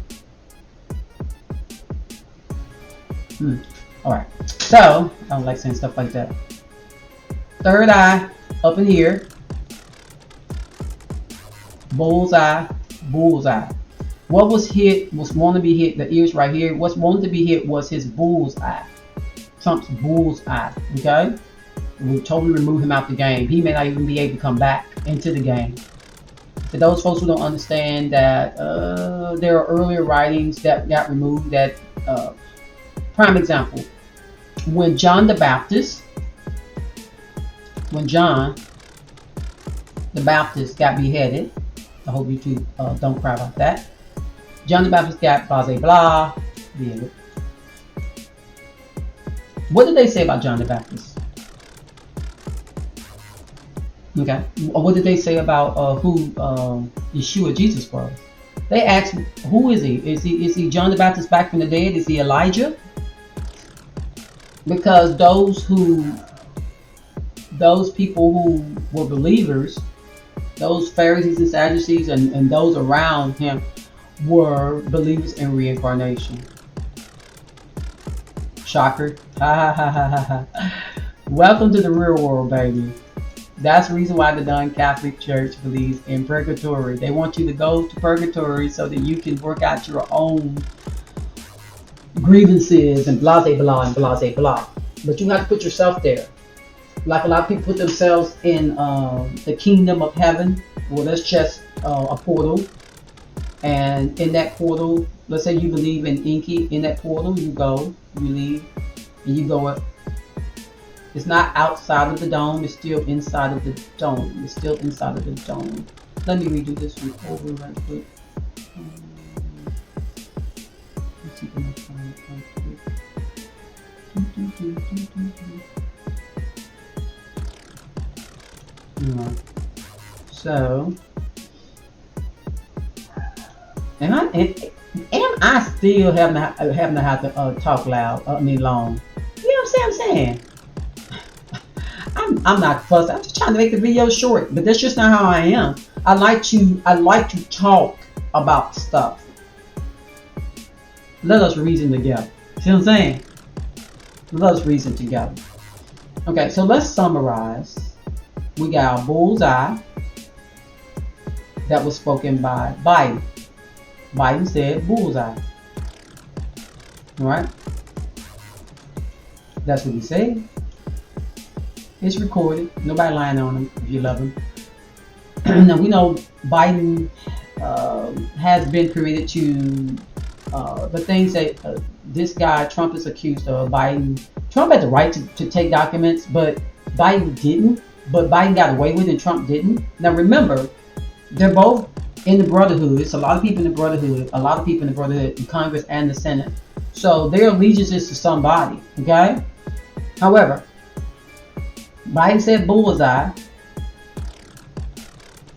Alright, so, I don't like saying stuff like that. Third eye, up in here. Bullseye, bullseye. What was hit, was wanted to be hit, the ears right here, what's wanted to be hit was his bullseye. Trump's bullseye, okay? We totally remove him out the game. He may not even be able to come back into the game. For those folks who don't understand that there are earlier writings that got removed that, prime example, when John the Baptist got beheaded, I hope you two don't cry about that. John the Baptist got blah, blah, beheaded. What did they say about John the Baptist? Okay. What did they say about who Yeshua Jesus was? They asked, who is he? Is he John the Baptist back from the dead? Is he Elijah? Because those people who were believers, those Pharisees and Sadducees and those around him were believers in reincarnation. Shocker. Ha ha ha ha ha. Welcome to the real world, baby. That's the reason why the non-Catholic Church believes in purgatory. They want you to go to purgatory so that you can work out your own grievances and blah, blah, and blah, blah. But you have to put yourself there. Like a lot of people put themselves in the kingdom of heaven. Well, that's just a portal. And in that portal, let's say you believe in Inky. In that portal, you go, you leave, and you go up. It's not outside of the dome. It's still inside of the dome. It's still inside of the dome. Let me redo this one over right quick. Let's see if I can find it right quick. So, and I still having to have to talk loud. Long. You know what I'm saying? I'm not fussed. I'm just trying to make the video short, but that's just not how I am. I like to talk about stuff. Let us reason together. See what I'm saying? Let us reason together. Okay, so let's summarize. We got a bullseye that was spoken by Biden. Biden said bullseye. Alright? That's what he said. It's recorded. Nobody lying on him if you love him. Now we know Biden has been permitted to the things that this guy Trump is accused of. Trump had the right to take documents, but Biden didn't. But Biden got away with it and Trump didn't. Now remember, they're both in the Brotherhood. It's a lot of people in the Brotherhood. A lot of people in the Brotherhood, in Congress and the Senate. So their allegiance is to somebody. Okay. However, Biden said bullseye,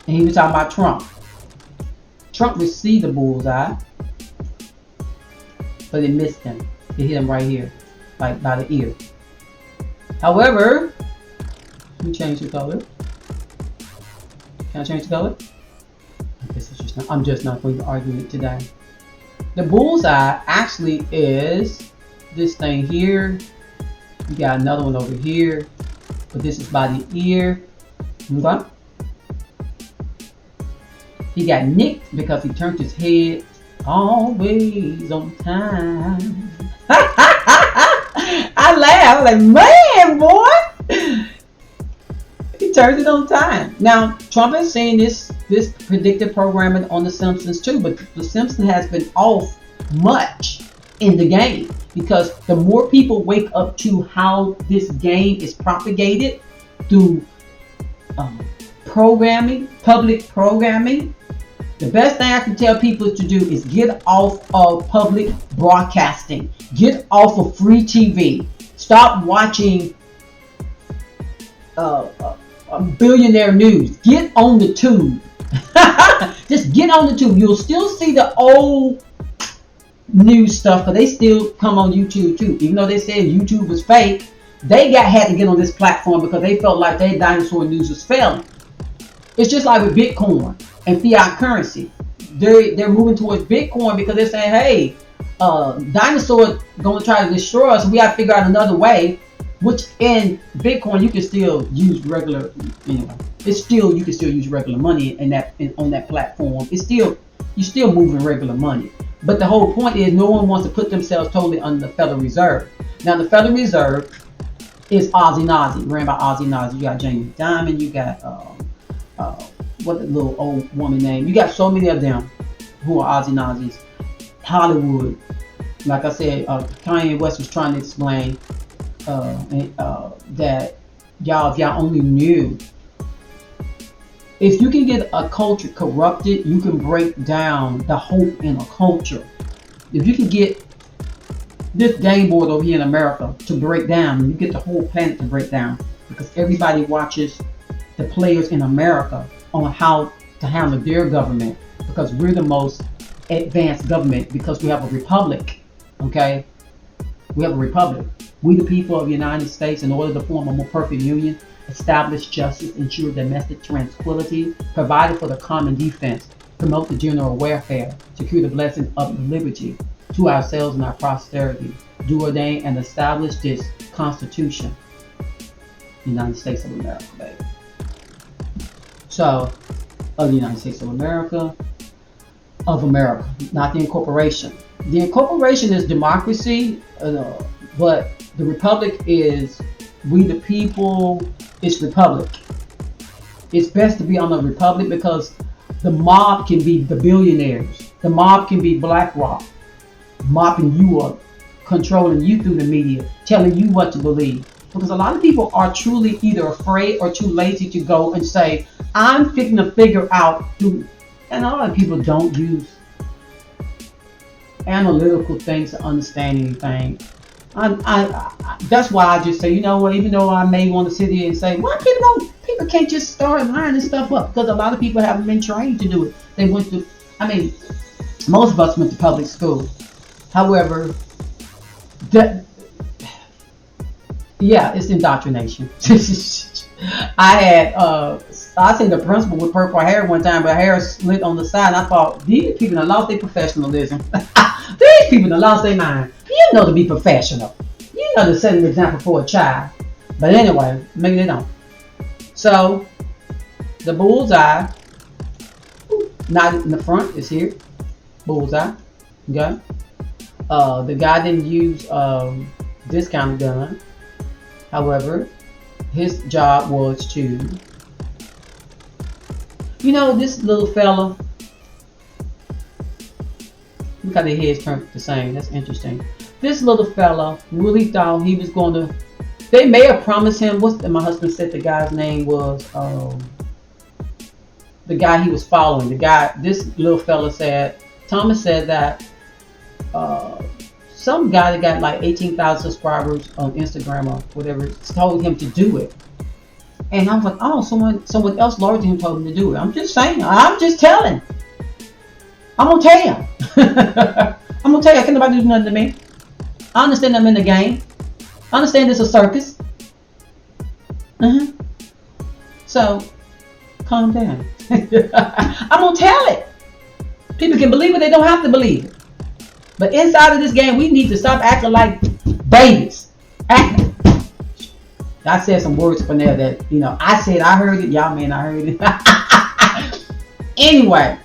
and he was talking about Trump. Trump received the bullseye, but it missed him. It hit him right here, like by the ear. However, let me change the color. Can I change the color? I guess it's just not, I'm just not going to argue it today. The bullseye actually is this thing here. You got another one over here. But this is by the ear. Okay? He got nicked because he turned his head always on time. I laugh. I'm like, man, boy. He turned it on time. Now, Trump has seen this predictive programming on The Simpsons too, but The Simpsons has been off much in the game because the more people wake up to how this game is propagated through programming, public programming, the best thing I can tell people to do is get off of public broadcasting. Get off of free TV. Stop watching billionaire news. Get on the tube. Just get on the tube. You'll still see the old news stuff, but they still come on YouTube too. Even though they said YouTube was fake, they had to get on this platform because they felt like their dinosaur news was failing. It's just like with Bitcoin and fiat currency. They're moving towards Bitcoin because they're saying, hey, dinosaurs going to try to destroy us. We have to figure out another way. Which in Bitcoin you can still use regular, you can still use regular money on that platform. You're still moving regular money. But the whole point is no one wants to put themselves totally under the Federal Reserve. Now the Federal Reserve is Ozzy Nazi, ran by Ozzy Nazi. You got Jamie Dimon, you got what the little old woman name. You got so many of them who are Ozzy Nazis. Hollywood, like I said, Kanye West was trying to explain that if y'all only knew, if you can get a culture corrupted, you can break down the hope in a culture. If you can get this game board over here in America to break down, you get the whole planet to break down because everybody watches the players in America on how to handle their government because we're the most advanced government because we have a republic. Okay, we have a republic. We, the people of the United States, in order to form a more perfect union, establish justice, ensure domestic tranquility, provide for the common defense, promote the general welfare, secure the blessing of liberty to ourselves and our posterity, do ordain and establish this Constitution, United States of America, baby. So, of the United States of America, not the incorporation. The incorporation is democracy, but the republic is we the people. It's republic. It's best to be on a republic because the mob can be the billionaires. The mob can be BlackRock, mopping you up, controlling you through the media, telling you what to believe. Because a lot of people are truly either afraid or too lazy to go and say, I'm fixing to figure out. And a lot of people don't use analytical things to understand anything. That's why I just say, you know what, even though I may want to sit here and say, why people can't just start lining stuff up? Because a lot of people haven't been trained to do it. They went to, most of us went to public school. However, it's indoctrination. I seen the principal with purple hair one time, but hair slit on the side, and I thought, these people have lost their professionalism. These people have lost their mind. You know to be professional. You know to set an example for a child. But anyway, maybe they don't. So, the bullseye, not in the front, is here. Bullseye. Okay. The guy didn't use this kind of gun. However, his job was to, this little fella. Look how their heads turned the same. That's interesting. This little fella really thought he was going to. They may have promised him. My husband said the guy's name was the guy he was following. This little fella said. Thomas said that some guy that got like 18,000 subscribers on Instagram or whatever told him to do it. And I was like, oh, someone else larger than him told him to do it. I'm just saying. I'm just telling. I'm gonna tell you. I'm gonna tell you. Can't nobody do nothing to me. I understand I'm in the game. I understand it's a circus. So, calm down. I'm gonna tell it. People can believe it. They don't have to believe it. But inside of this game, we need to stop acting like babies. I said some words up in there that, I said I heard it. Y'all may not heard it. Anyway,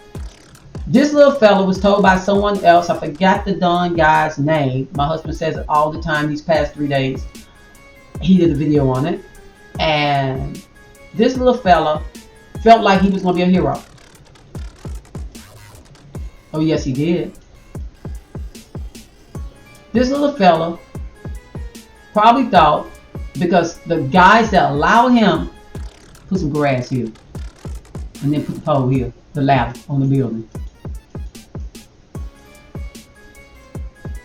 This little fella was told by someone else. I forgot the Don guy's name. My husband says it all the time these past 3 days. He did a video on it. And this little fella felt like he was going to be a hero. Oh, yes, he did. This little fella probably thought, because the guys that allow him put some grass here and then put the pole here, the ladder on the building.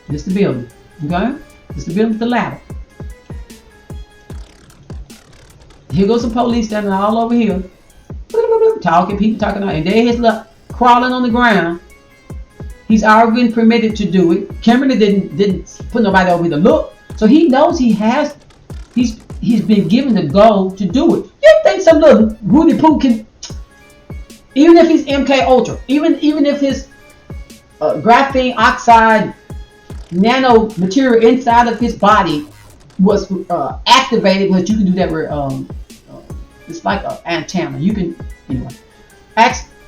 This the building, okay? This the building with the ladder. Here goes some police standing all over here, talking, people talking, and there he's crawling on the ground. He's already been permitted to do it. Kimberly didn't put nobody over here to look, so he knows he's been given the go to do it. You think some little Rudy Poo can, even if he's MK Ultra, even if his graphene oxide nano material inside of his body was activated, but you can do that with it's like an antenna. You can, anyway.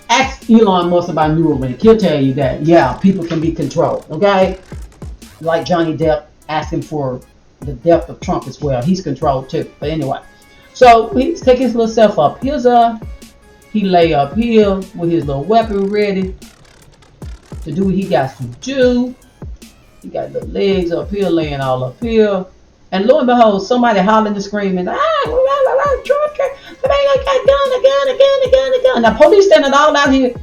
Ask Elon Musk about Neuralink. He'll tell you that, yeah, people can be controlled, okay? Like Johnny Depp asking for the death of Trump as well. He's controlled too. But anyway, so he's taking his little self up. He lay up here with his little weapon ready to do what he got to do. He got the legs up here, laying all up here. And lo and behold, somebody hollering and screaming, Trump, somebody got a gun. Now, police standing all out here.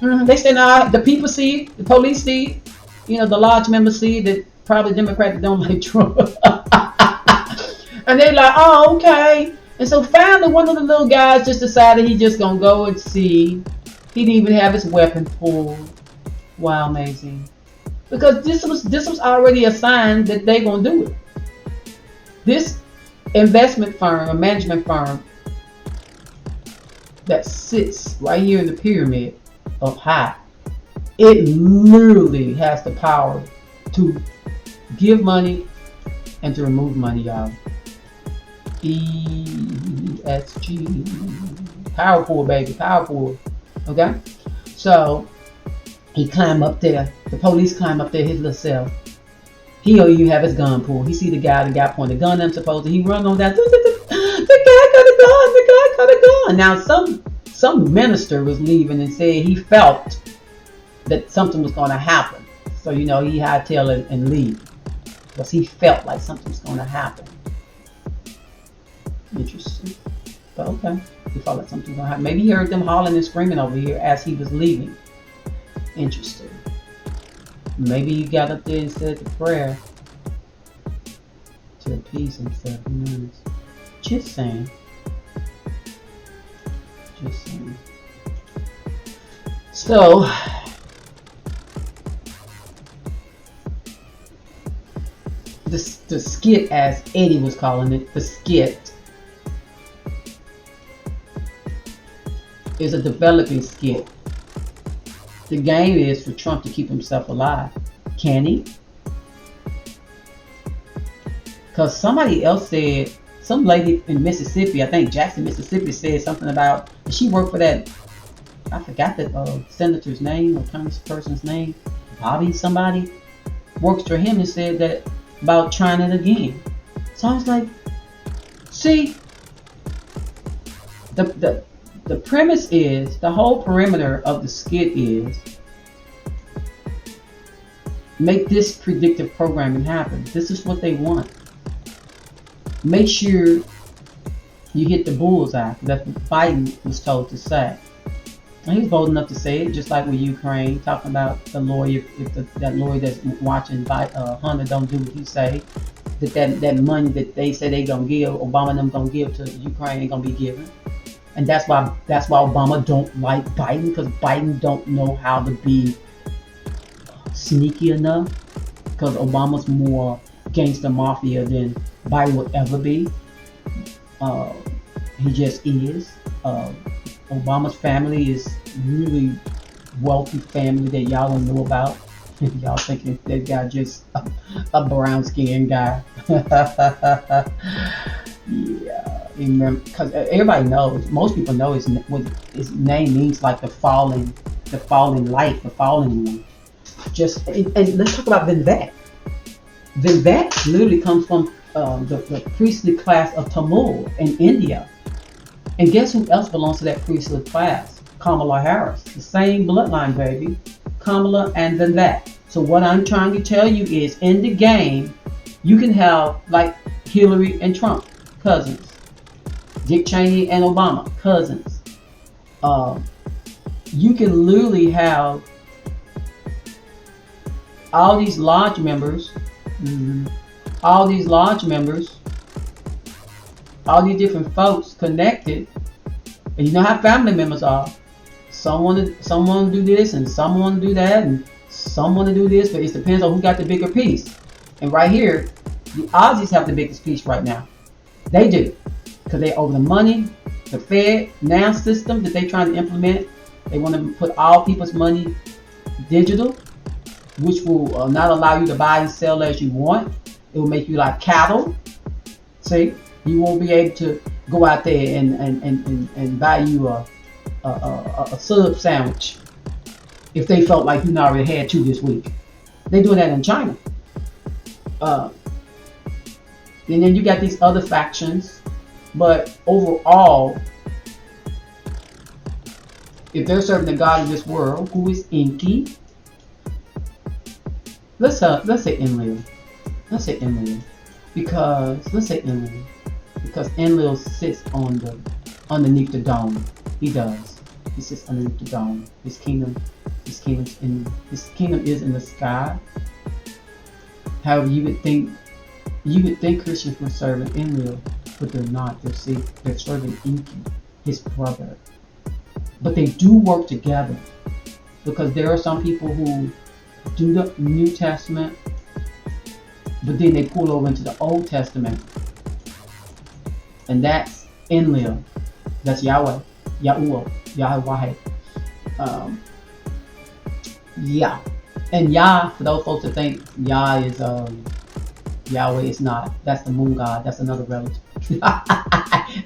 They standing out, the people see it, the police see it, the large members see it, that probably Democrats don't like Trump. And they like, oh, okay. And so finally, one of the little guys just decided he just gonna go and see. He didn't even have his weapon pulled. Wow, amazing. Because this was already a sign that they're gonna do it. This investment firm, a management firm that sits right here in the pyramid up high, it literally has the power to give money and to remove money, y'all. ESG, power pool, baby, power pool. Okay, so he climbed up there. The police climb up there, his little cell. He don't even have his gun pulled. He see the guy point the gun at him. Supposedly he run on that. The guy got a gun. Now some minister was leaving and said he felt that something was going to happen. So he hightail it and leave because he felt like something was going to happen. Interesting. But okay, he felt like something was going to happen. Maybe he heard them hollering and screaming over here as he was leaving. Interesting. Maybe he got up there and said the prayer to appease himself. Just saying. So, the skit, as Eddie was calling it, the skit, is a developing skit. The game is for Trump to keep himself alive. Can he? Because somebody else said, some lady in Mississippi, I think Jackson, Mississippi, said something about, she worked for that, I forgot the senator's name or congressperson's name, Bobby somebody, works for him and said that about trying it again. So I was like, see, the premise is, the whole perimeter of the skit is, make this predictive programming happen. This is what they want. Make sure you hit the bullseye. That's what Biden was told to say. And he was bold enough to say it, just like with Ukraine, talking about the lawyer, if that lawyer that's watching Hunter don't do what he say, that money that they say they gonna give, Obama and them gonna give to Ukraine ain't gonna be given. And that's why Obama don't like Biden, because Biden don't know how to be sneaky enough, because Obama's more gangster mafia than Biden would ever be. He just is. Obama's family is really wealthy family that y'all don't know about. Y'all thinking that guy just a brown skinned guy. Yeah, because everybody knows, most people know what his name means, like the falling the fallen light, the fallen one. And let's talk about Vinvat. Vinvat literally comes from the priestly class of Tamil in India. And guess who else belongs to that priestly class? Kamala Harris. The same bloodline, baby. Kamala and Vinvat. So what I'm trying to tell you is, in the game, you can have like Hillary and Trump, cousins. Dick Cheney and Obama, cousins. You can literally have all these lodge members, all these different folks connected, and you know how family members are. Someone do this and someone do that and someone to do this, but it depends on who got the bigger piece. And right here, the Aussies have the biggest piece right now. They do, because they over the money, the Fed now system that they trying to implement. They want to put all people's money digital, which will not allow you to buy and sell as you want. It will make you like cattle. See, you won't be able to go out there and buy you a sub sandwich if they felt like you already had two this week. They doing that in China. And then you got these other factions, but overall, if they're serving the God of this world, who is Inky, let's say Enlil. Let's say Enlil. Because Enlil sits underneath the dome. He does. He sits underneath the dome. His kingdom is in the sky. However, you would think Christians were serving Enlil, but they're not. They're serving Inky, his brother. But they do work together, because there are some people who do the New Testament, but then they pull over into the Old Testament, and that's Enlil. That's Yahweh, Yahuwah, Yahweh. Yeah, and Yah, for those folks that think Yah is Yahweh, is not. That's the moon god. That's another relative,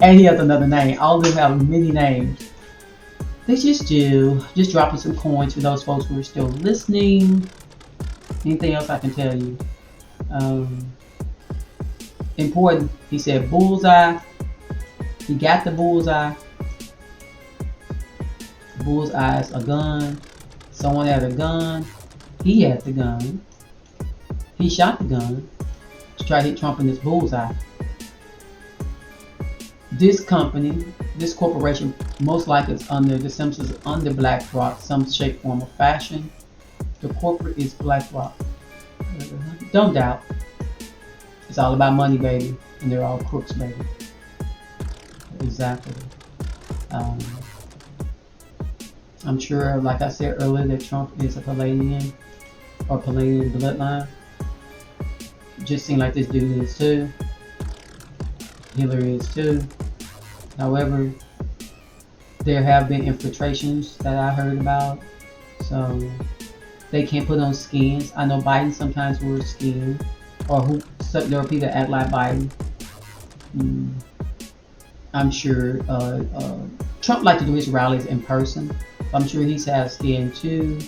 and he has another name. All of them have many names. They just do. Just dropping some coins for those folks who are still listening. Anything else I can tell you? Important. He said bullseye. He got the bullseye. Bullseye's a gun. Someone had a gun. He had the gun. He shot the gun to try to hit Trump in his bullseye. This company, this corporation, most likely it's under the Simpsons, under BlackRock, some shape, form, or fashion. The corporate is BlackRock. Don't doubt. It's all about money, baby, and they're all crooks, baby. Exactly. I'm sure, like I said earlier, that Trump is a Palladian or Palladian bloodline. Just seems like this dude is too. Hillary is too. However, there have been infiltrations that I heard about, so they can't put on skins. I know Biden sometimes wears skin, or there are people that act like Biden. I'm sure Trump likes to do his rallies in person. I'm sure he's had skin too.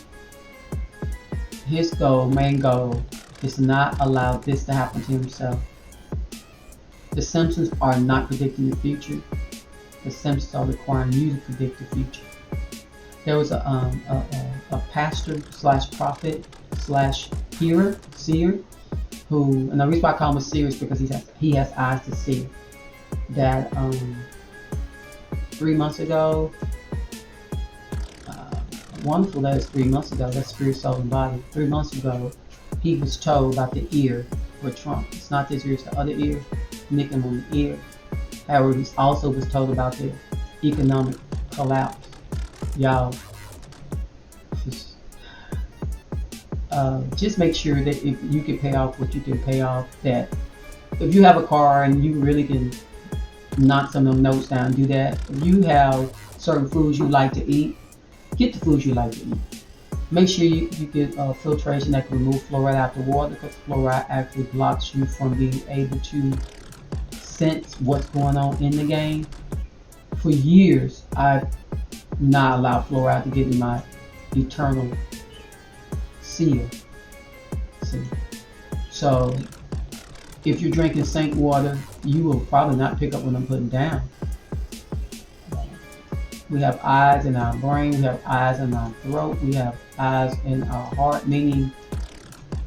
His main goal, is to not allow this to happen to himself. The Simpsons are not predicting the future. The Simpsons are requiring you to predict the future. There was a pastor / prophet / seer, who, and the reason why I call him a seer is because he has eyes to see. That 3 months ago, wonderful that is 3 months ago, that's spirit, soul, and body. 3 months ago, he was told about the ear for Trump. It's not this ear, it's the other ear. Nick him on the ear. However, he also was told about the economic collapse. Y'all, just make sure that if you can pay off what you can pay off, that if you have a car and you really can knock some of them notes down, do that. If you have certain foods you like to eat, get the foods you like to eat. Make sure you get filtration that can remove fluoride out the water, because fluoride actually blocks you from being able to sense what's going on in the game. For years, I've not allowed fluoride to get in my eternal seal. See? So if you're drinking sink water, you will probably not pick up what I'm putting down. We have eyes in our brain, we have eyes in our throat, we have eyes in our heart, meaning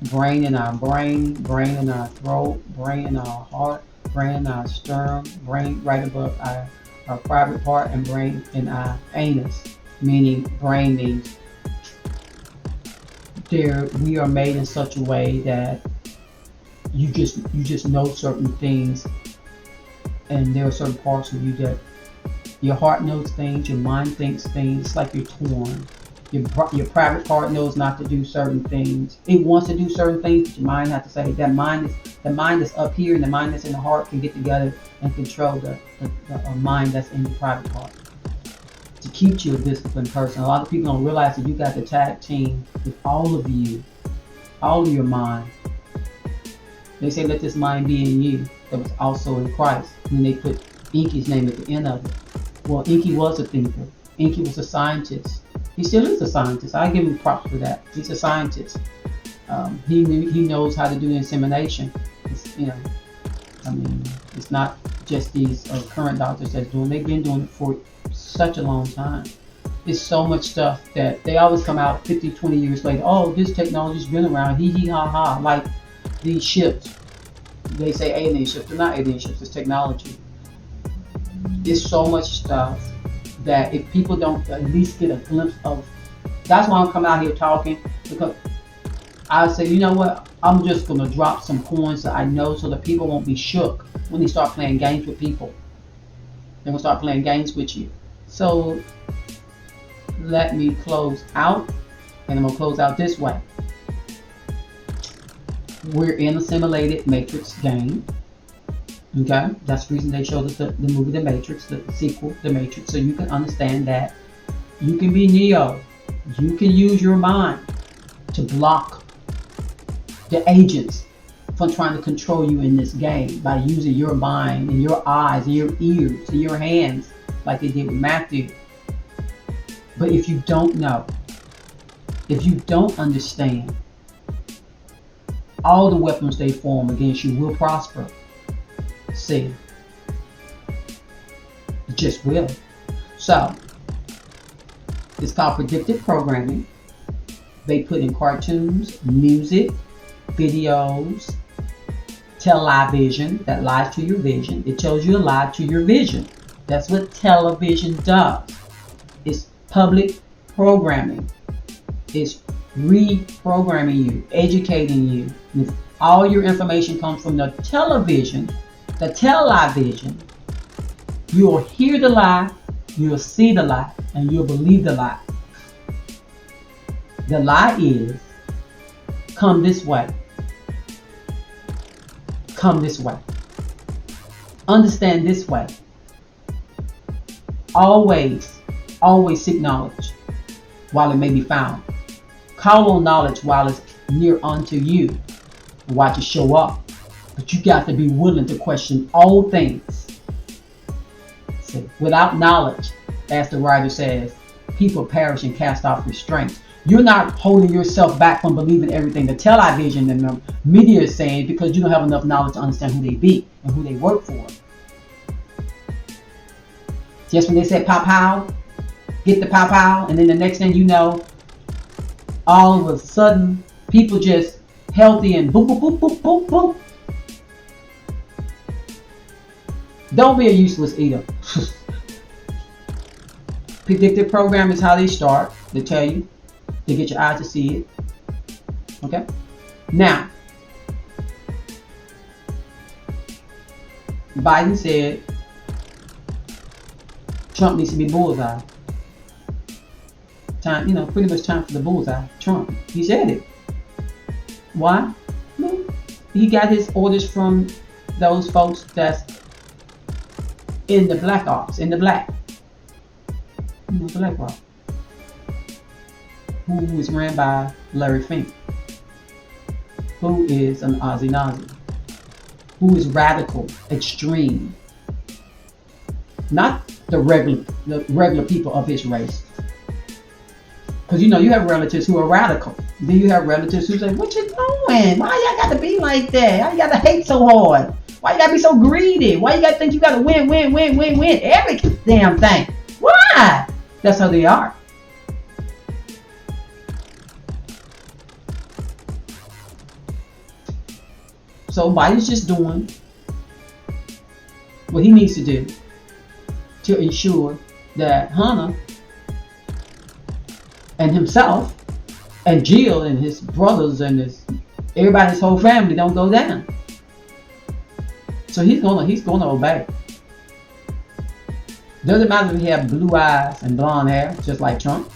brain in our brain, brain in our throat, brain in our heart, brain in our sternum, brain right above our private part, and brain in our anus, meaning brain means we are made in such a way that you just know certain things, and there are certain parts of you that your heart knows things, your mind thinks things. It's like you're torn. Your private part knows not to do certain things. It wants to do certain things, but your mind has to say that the mind is up here, and the mind that's in the heart can get together and control the mind that's in the private part to keep you a disciplined person. A lot of people don't realize that you got the tag team with all of you, all of your mind. They say, let this mind be in you that was also in Christ. And they put Inky's name at the end of it. Well, Inky was a thinker. Inky was a scientist. He still is a scientist. I give him props for that. He's a scientist. He knows how to do insemination. It's not just these current doctors that's doing. They've been doing it for such a long time. There's so much stuff that they always come out 50, 20 years later. Oh, this technology's been around. Hee hee ha ha. Like these ships. They say alien ships. They're not alien ships. It's technology. There's so much stuff that if people don't at least get a glimpse of, that's why I'm coming out here talking, because I say, you know what, I'm just going to drop some coins that I know so that people won't be shook when they start playing games with people. They're going to start playing games with you. So let me close out, and I'm going to close out this way. We're in a simulated Matrix game. Okay, that's the reason they showed us the movie The Matrix, the sequel, The Matrix, so you can understand that you can be Neo. You can use your mind to block the agents from trying to control you in this game by using your mind and your eyes and your ears and your hands like they did with Matthew. But if you don't know, if you don't understand, all the weapons they form against you will prosper. See, it just will. So it's called predictive programming. They put in cartoons, music, videos, television that lies to your vision. It tells you a lie to your vision. That's what television does. It's public programming. It's reprogramming you, educating you. If all your information comes from the television, you'll hear the lie, you'll see the lie, and you'll believe the lie. The lie is, come this way. Come this way. Understand this way. Always seek knowledge while it may be found. Call on knowledge while it's near unto you. And watch it show up. But you got to be willing to question all things. See, without knowledge, as the writer says, people perish and cast off restraint. You're not holding yourself back from believing everything the television and the media is saying because you don't have enough knowledge to understand who they be and who they work for. Just when they said pow pow, get the pow pow, and then the next thing you know, all of a sudden, people just healthy and boop boop boop boop boop boop. Don't be a useless eater. Predictive program is how they start. They tell you. They get your eyes to see it. Okay? Now, Biden said Trump needs to be bullseye. Time, pretty much time for the bullseye. Trump. He said it. Why? No. He got his orders from those folks that's in the black ops, in the black. BlackRock. Who is ran by Larry Fink, who is an Aussie Nazi, who is radical, extreme, not the regular people of his race. Because you know you have relatives who are radical. Then you have relatives who say, "What you doing? Why y'all got to be like that? Why you got to hate so hard? Why you got to be so greedy? Why you got to think you got to win every damn thing? Why?" That's how they are. So Biden's just doing what he needs to do to ensure that Hannah and himself and Jill and his brothers and his whole family don't go down. So he's gonna obey. Doesn't matter if he have blue eyes and blonde hair, just like Trump.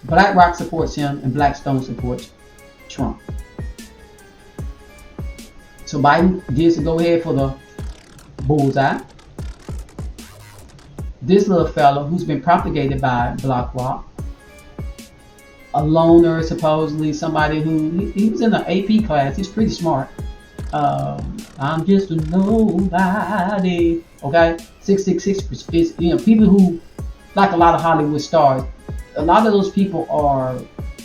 BlackRock supports him and Blackstone supports Trump. So Biden gets to go ahead for the bullseye. This little fellow who's been propagated by BlackRock, a loner, supposedly somebody who he was in the AP class. He's pretty smart. I'm just a nobody. Okay, 666 is, you know, people who, like a lot of Hollywood stars, a lot of those people are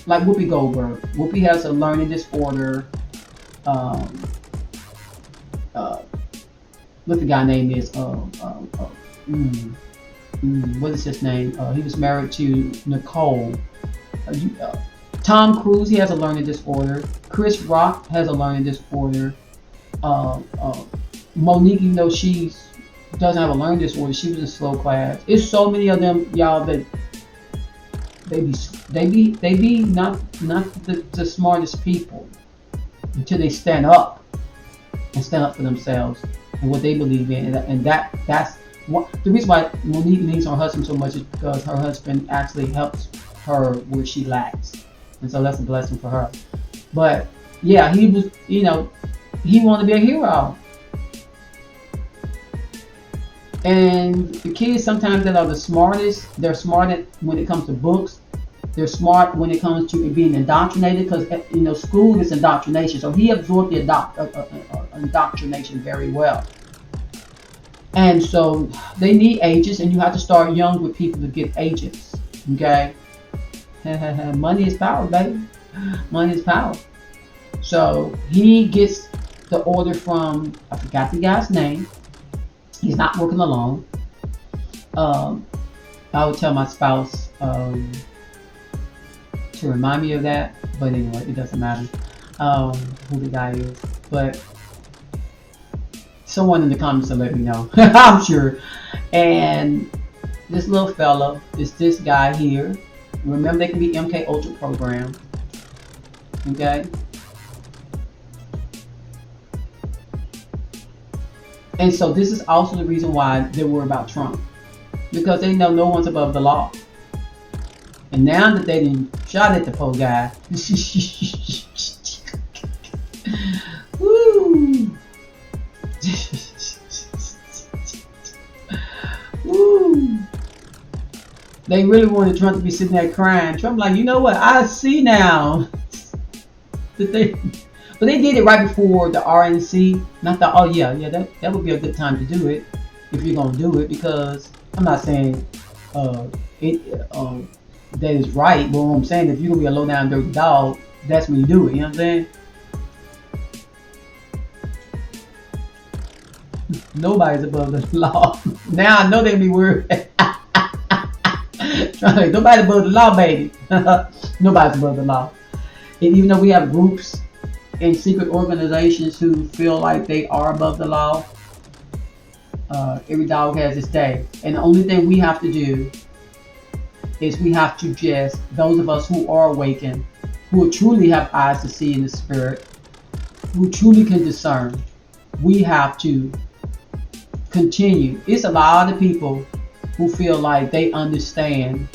like Whoopi Goldberg. Whoopi has a learning disorder. What the guy name is? What is his name? He was married to Nicole. Tom Cruise, he has a learning disorder. Chris Rock has a learning disorder. Monique, even though she doesn't have a learning disorder, she was in slow class. It's so many of them, y'all, that they be not the smartest people until they stand up for themselves and what they believe in, and that's what the reason why Monique leans on her husband so much is because her husband actually helps her where she lacks, and so that's a blessing for her. But yeah, he was, you know, he wanted to be a hero. And the kids sometimes that are the smartest, they're smart when it comes to books. They're smart when it comes to being indoctrinated, because you know school is indoctrination. So he absorbed the indoctrination very well. And so they need agents, and you have to start young with people to get agents. Okay, money is power, baby. Money is power. So he gets the order from, I forgot the guy's name. He's not working alone. I would tell my spouse to remind me of that, but anyway, it doesn't matter who the guy is. But someone in the comments will let me know. I'm sure. And this little fella is this guy here. Remember, they can be MK Ultra programmed. Okay. And so this is also the reason why they worry about Trump, because they know no one's above the law. And now that they didn't shot at the poor guy, woo, woo, they really wanted Trump to be sitting there crying. Trump like, you know what? I see now that they. But they did it right before the RNC, and I thought, oh yeah, that would be a good time to do it if you're gonna do it, because I'm not saying that is right, but what I'm saying, if you're gonna be a low down dirty dog, that's when you do it. You know what I'm saying? Nobody's above the law. Now I know they be worried. Nobody's above the law, baby. Nobody's above the law. And even though we have groups in secret organizations who feel like they are above the law, every dog has its day. And the only thing we have to do is we have to just, those of us who are awakened, who truly have eyes to see in the spirit, who truly can discern, we have to continue. It's a lot of people who feel like they understand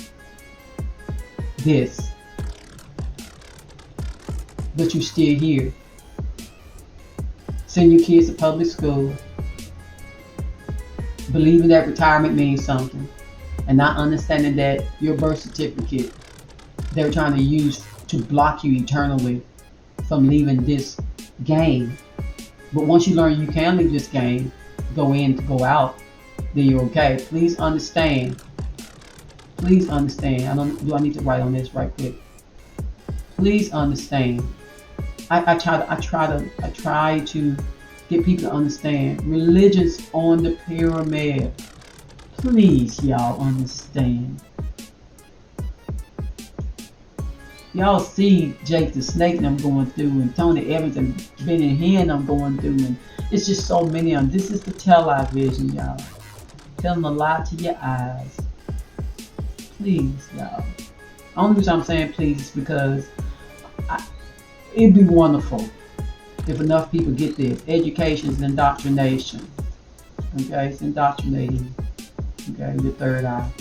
this, but you still here. Send your kids to public school, believing that retirement means something, and not understanding that your birth certificate they're trying to use to block you eternally from leaving this game. But once you learn you can leave this game, go in to go out, then you're okay. Please understand Please understand. I need to write on this right quick. Please understand. I try to get people to understand. Religion's on the pyramid. Please, y'all understand. Y'all see Jake the Snake and I'm going through, and Tony Evans and Benny Hinn I'm going through, and it's just so many of them. This is the tell-eye vision, y'all. Telling a lie to your eyes. Please, y'all. Only reason I'm saying please is because it'd be wonderful if enough people get this. Education is indoctrination. Okay, it's indoctrinating. Okay, the third eye.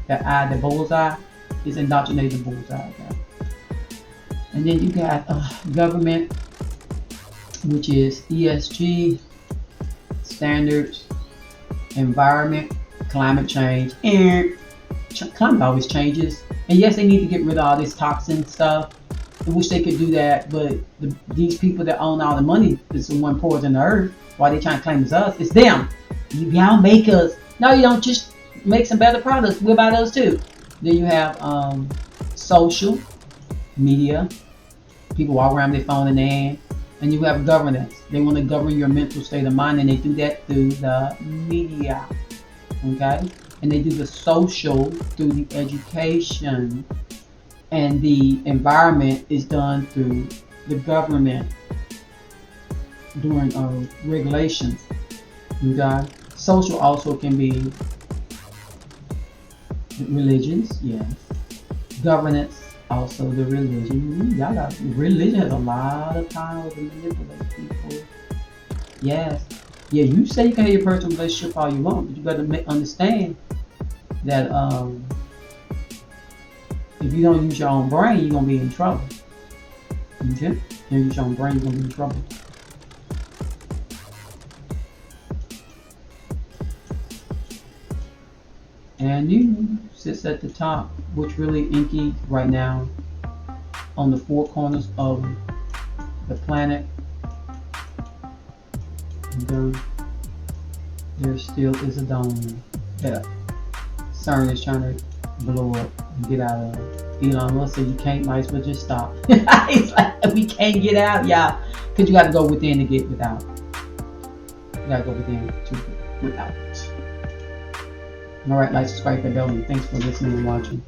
That eye, the bullseye, is indoctrinating the bullseye. Okay? And then you got government, which is ESG, standards, environment, climate change, and climate always changes. And yes, they need to get rid of all this toxin stuff. I wish they could do that, but these people that own all the money is the one poison the earth. Why they trying to claim it's us? It's them. Y'all make us. No, you don't. Just make some better products. We'll buy those too. Then you have social media. People walk around with their phone in their hand. And you have governance. They want to govern your mental state of mind, and they do that through the media. Okay? And they do the social through the education. And the environment is done through the government doing regulations. Okay? Social also can be religions, yes. Governance, also the religion. Y'all got religion has a lot of power to manipulate people. Yes. Yeah, you say you can have your personal relationship all you want, but you gotta understand that if you don't use your own brain, you're gonna be in trouble. Okay? If you don't use your own brain, you're gonna be in trouble. And you sits at the top, which really inky right now on the four corners of the planet. And there still is a dome that CERN is trying to blow up and get out of. Elon Musk said you can't, might as well just stop. It's like we can't get out, y'all, because you got to go within to get without. You got to go within to get without. Alright, like, subscribe, that bell, and thanks for listening and watching.